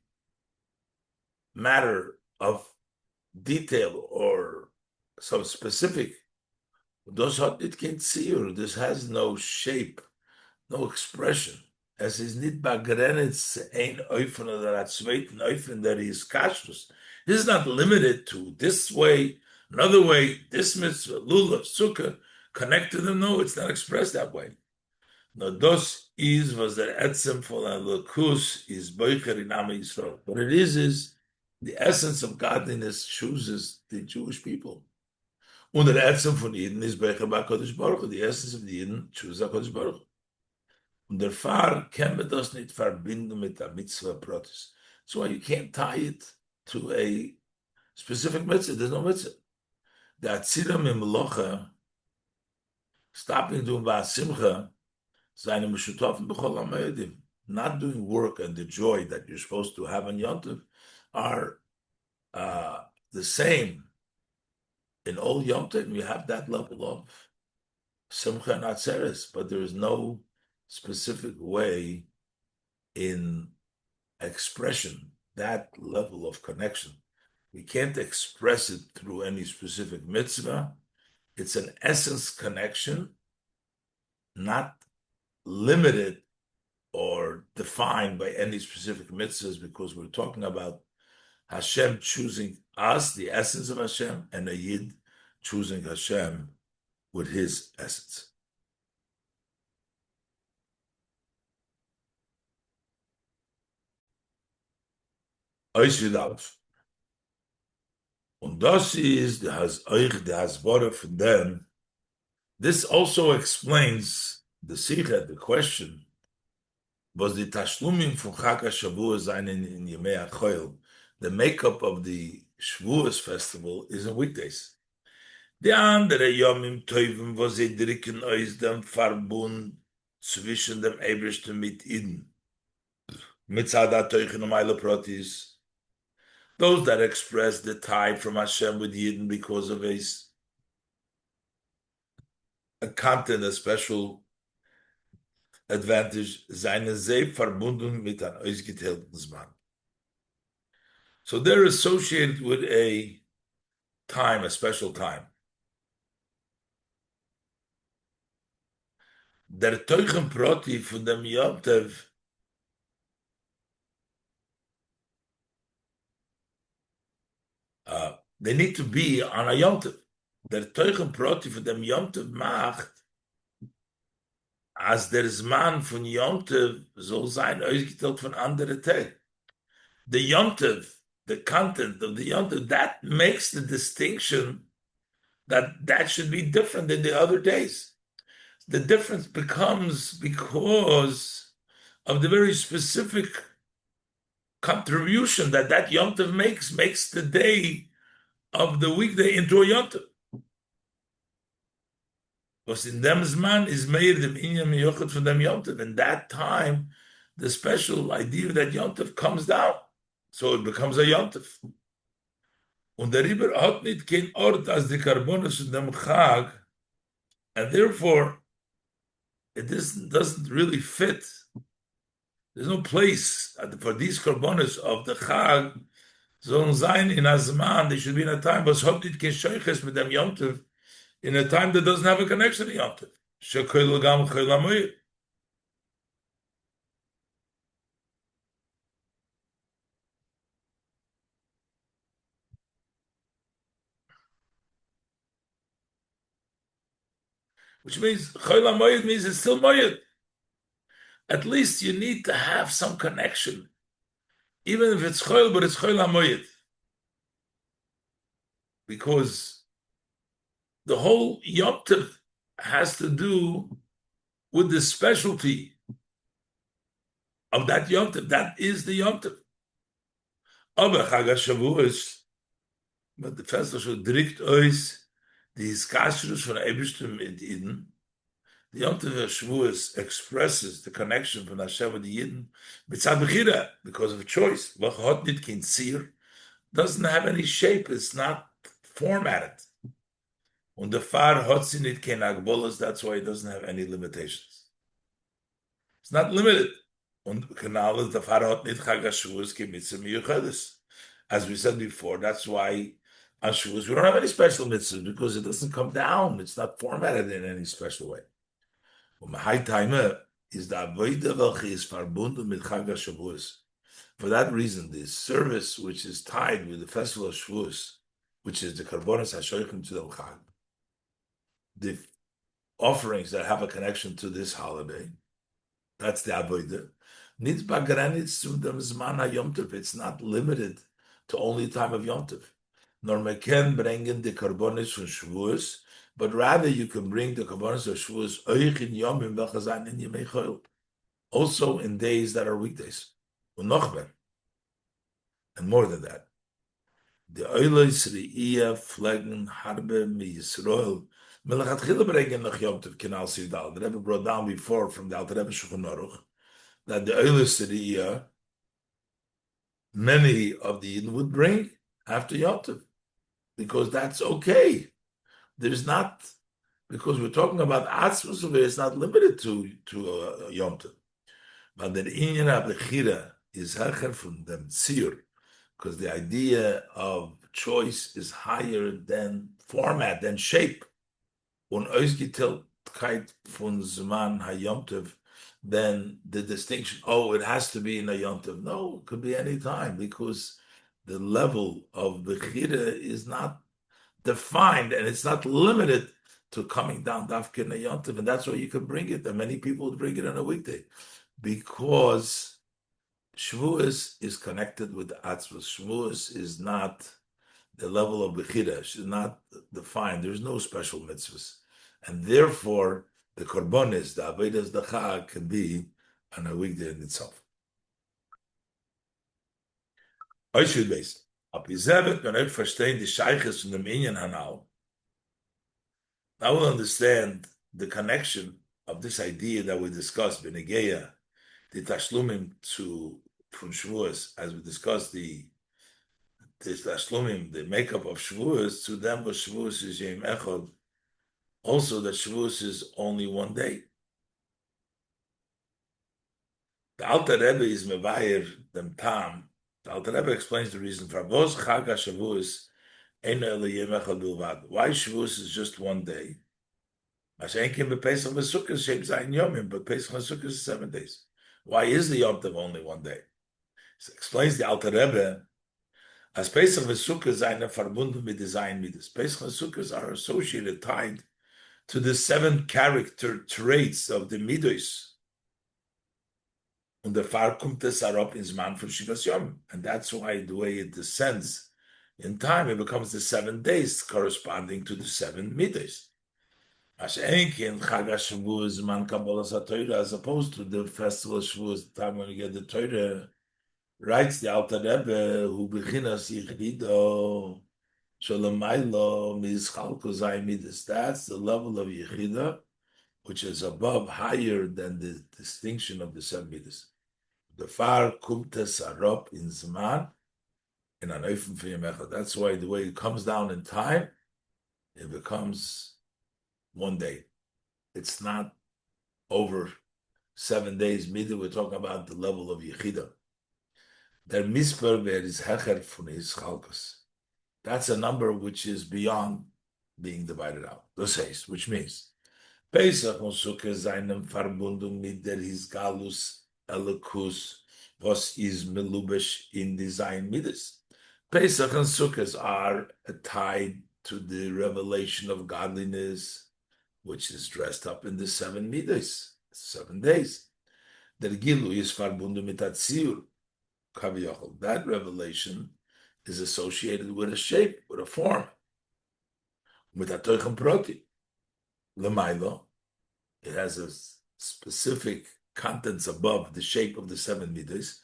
matter of detail or some specific. It can't see or this has no shape, no expression. As is nicht begrenzt ein Eufen oder a zweiten Eufen that is kashrus. This is not limited to this way, another way, this mitzvah, lulav, sukkah, connect to them. No, it's not expressed that way. No, das is was der etzem von a lekus is boicher in Am Yisrael. What it is the essence of godliness chooses the Jewish people. Und der Etzem von Eden ist Becher bei Kodesh Baruch Hu. The essence of the Eden chooses Kodesh Baruch Hu. Und der Fahr kann man das nicht verbinden mit der Mitzvah Protis. So you can't tie it to a specific mitzvah. There's no mitzvah. The Atziram im Locha, stopping doing Simcha, seine Meshutofen b'chol ha'moedim, not doing work and the joy that you're supposed to have on Yom Tov are the same. In all Yom Tov, you have that level of Simcha and Atzeres, but there is no specific way in expression, that level of connection. We can't express it through any specific mitzvah. It's an essence connection, not limited or defined by any specific mitzvahs, because we're talking about Hashem choosing us, the essence of Hashem, and a Yid choosing Hashem with his essence. Und das ist der Hasbara von them. This also explains the sicha, the question, was the Tashlumim von Chag HaShavuos seinen in Yemei HaChoil. The makeup of the Shavuos festival is on weekdays. Die andere Yomim Tovim, wo sie drücken aus dem Verbund zwischen dem Eibishten mit Eden. Mitzadat Teuchen Meile Protis. Those that express the tie from Hashem with Eden because of a content, a special advantage, seine sehr verbunden mit einem ausgeteilten Zman. So they're associated with a time, a special time. Der Teuchen Proti von dem Yom Tov they need to be on a Yom Tov. Der Teuchen Proti von dem Yom Tov macht, als der Zman von Yom Tov soll sein ausgeteilt von anderen Tagen. the Yom Tov, the content of the Yom Tov, that makes the distinction that should be different than the other days. The difference becomes because of the very specific contribution that Yom Tov makes the day of the weekday into a Yom Tov. Because in them Zman is made the Inyan Miyochad for them Yom Tov. In that time, the special idea that Yom Tov comes down. So it becomes a Yom Tov. Und der Rebbe hat nicht kein Ort als die korbanos in dem Chag, and therefore it doesn't really fit. There's no place for these korbanos of the Chag sollen sein in Azman. They should be in a time was hat nicht kein Sheiches mit dem Yom Tov, in a time that doesn't have a connection to Yom Tov. Shekoil gam chol hamoed. Which means chol hamoed means it's still moed. At least you need to have some connection, even if it's chol, but it's chol hamoed, because the whole Yom Tov has to do with the specialty of that Yom Tov. That is the Yom Tov. Aber Chag Shavuos, but the festival should direct us the Hiskashrus von Eibishter mit Eden. The Yom Tov Shavuos expresses the connection from Hashem with the Yidden mitzad bechira, because of choice. V'chot nit kin tzir, doesn't have any shape. It's not formatted. Und the far hotzi nit kin agbolas. That's why it doesn't have any limitations. It's not limited. Und kanal the far hot nit Chag Shavuos ki mitzvah miyuchadus. As we said before, that's why on Shavuos we don't have any special mitzvahs, because it doesn't come down. It's not formatted in any special way. High timer is the avodah welche is verbunden mit Chag Shavuos. For that reason, the service which is tied with the festival of Shavuos, which is the korbanos hashoychim to the Chag, the offerings that have a connection to this holiday, that's the avodah. Nitz bagranitz zu dem Zman HaYom Tov. It's not limited to only the time of Yom Tov. Nor meken bringen the korbanos from Shavuos, but rather you can bring the korbanos of Shavuos oich in yomim v'chazan in yemei chol, also in days that are weekdays. Unochber, and more than that, the oilos re'iyah flegen harbe mi Yisrael melachatchila bringen nach Yom Tov kinal sidal. The Rebbe brought down before from the Alter Rebbe Shulchan Aruch that the oilos re'iyah, many of the Yidden would bring after Yom Tov, because that's okay. There's not, because we're talking about atzmus, it's not limited to Yom Tov. But the inyan abechira is hecher from them tzir, because the idea of choice is higher than format, than shape. Und Ausgeteiltkeit von Zman HaYom Tov, then the distinction, it has to be in a Yom Tov. No, it could be any time, because the level of bechira is not defined, and it's not limited to coming down dafka in a Yom Tov, and that's why you can bring it. And many people would bring it on a weekday, because Shavuos is connected with the atzvos. Shavuos is not the level of bechira; it's not defined. There's no special mitzvahs, and therefore the korbanos, the avodas, the chag can be on a weekday in itself. I should base. Ab Yisrael can auch verstehen die Sheiches von dem Inyan Hanal. Now we'll understand the connection of this idea that we discussed, Benegeya, the Tashlumim from Shavuos, as we discussed the Tashlumim, the makeup of Shavuos, to them, but Shavuos is Yom Echad. Also, that Shavuos is only one day. The Alter Rebbe is Mevayer dem Tam. The Alter Rebbe explains the reason for Vos Chag HaShavuos Ein Ele Yom Echad Bilvad. Why Shavuos is just one day? Mashenkim bePesach v'Sukkos Shem Zayin Yomim, but Pesach and Sukkos is 7 days. Why is the Yom Tov only one day? So explains the Alter Rebbe, as Pesach and Sukkos Zayin verbunden mit Zayin Midas. Pesach and Sukkos are associated, tied to the 7 character traits of the Midos. And the far kommt es arop in Zman for Shivas Yom. And that's why the way it descends in time, it becomes the 7 days corresponding to the 7 middays. As opposed to the festival of Shavuos, the time when you get the Torah, writes the Alter Rebbe, who bechinas yichido shalamaylo mizchalko zay midas. That's the level of yichida, which is above, higher than the distinction of the 7 midas. The far kumta sarop in zman in an oifen fiyamechad. That's why the way it comes down in time, it becomes one day. It's not over 7 days. Midah, we're talking about the level of Yechida. Der Misper wer is Hecher von his Chalkos. That's a number which is beyond being divided out. Das heißt, which means Pesach und Sukkah seinem Verbundung mit der Hisgalus Elikus, was is melubesh in design midas. Pesach and Sukkahs are tied to the revelation of godliness, which is dressed up in the 7 midas, 7 days. Der Gilu is verbunden mit Atziur, Kaviyachol. That revelation is associated with a shape, with a form. With Atoichem Proti. Lemailo, it has a specific contents above the shape of the 7 midas.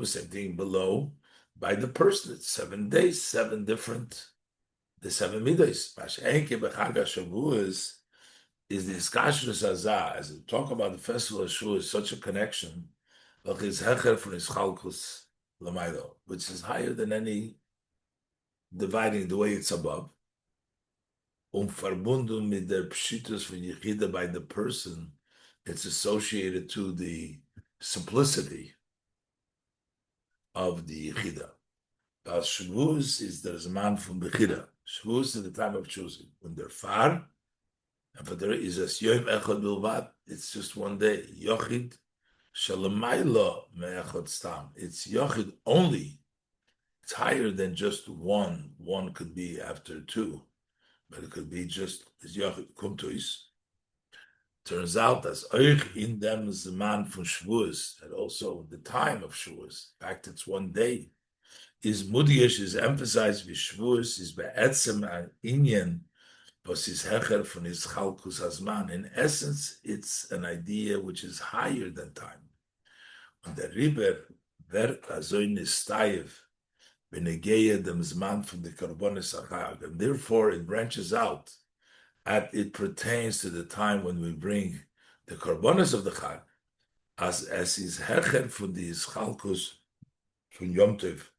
Same thing below by the person. It's 7 days, 7 different, the 7 midas. Shavuos is the Iskashus Azah, as we talk about the festival of Shavuos, such a connection, which is higher than any dividing the way it's above. Verbunden mit der Pshitus von Yechida by the person, it's associated to the simplicity of the Yechida. Shavuos is the Zman from Bechida. Shavuos is the time of choosing. When they're far, and for there is a Yom Echad Bilvat, it's just one day. Yochid Shalamayla Me'echad Stam. It's Yochid only. It's higher than just one. One could be after 2. But it could be just as Yochid Kumtuis. Turns out as Oich in them is the man from Shavuos, and also the time of Shavuos. In fact, it's one day. Is Mudiyesh is emphasized with Shavuos, is Be'etzem an Inyan, was his Hecher from his Chalkus Hazman. In essence, it's an idea which is higher than time. Und der Rebbe wird also in Nistayev, Benegeya dem Zman from the korbanos achag, and therefore it branches out, and it pertains to the time when we bring the korbanos of the Chag, as is Hecher from the Chalkus from Yom Tov,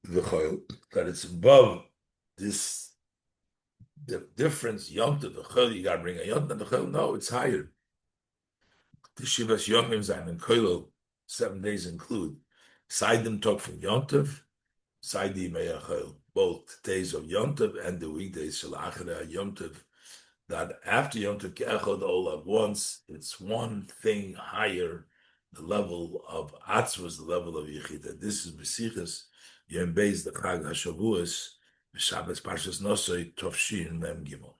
the Chayil, that it's above this. The difference, Yom Tov, the Chayil, you got to bring a Yom Tov, the Chayil, no, it's higher. The Shivas Yomim Zayin and Koilo, 7 days include Saidim talk from Yom Tov, Saidi Meyachel, both days of Yom Tov and the weekdays Shel Achra Yom Tov. That after Yom Tov Ke'echad all at once, it's one thing higher, the level of Atzvus, the level of Yechida. This is Besichos Yom Beis the Chag HaShavuos, Shabbos Parshas Nosoi Tovshin Mem Gimel.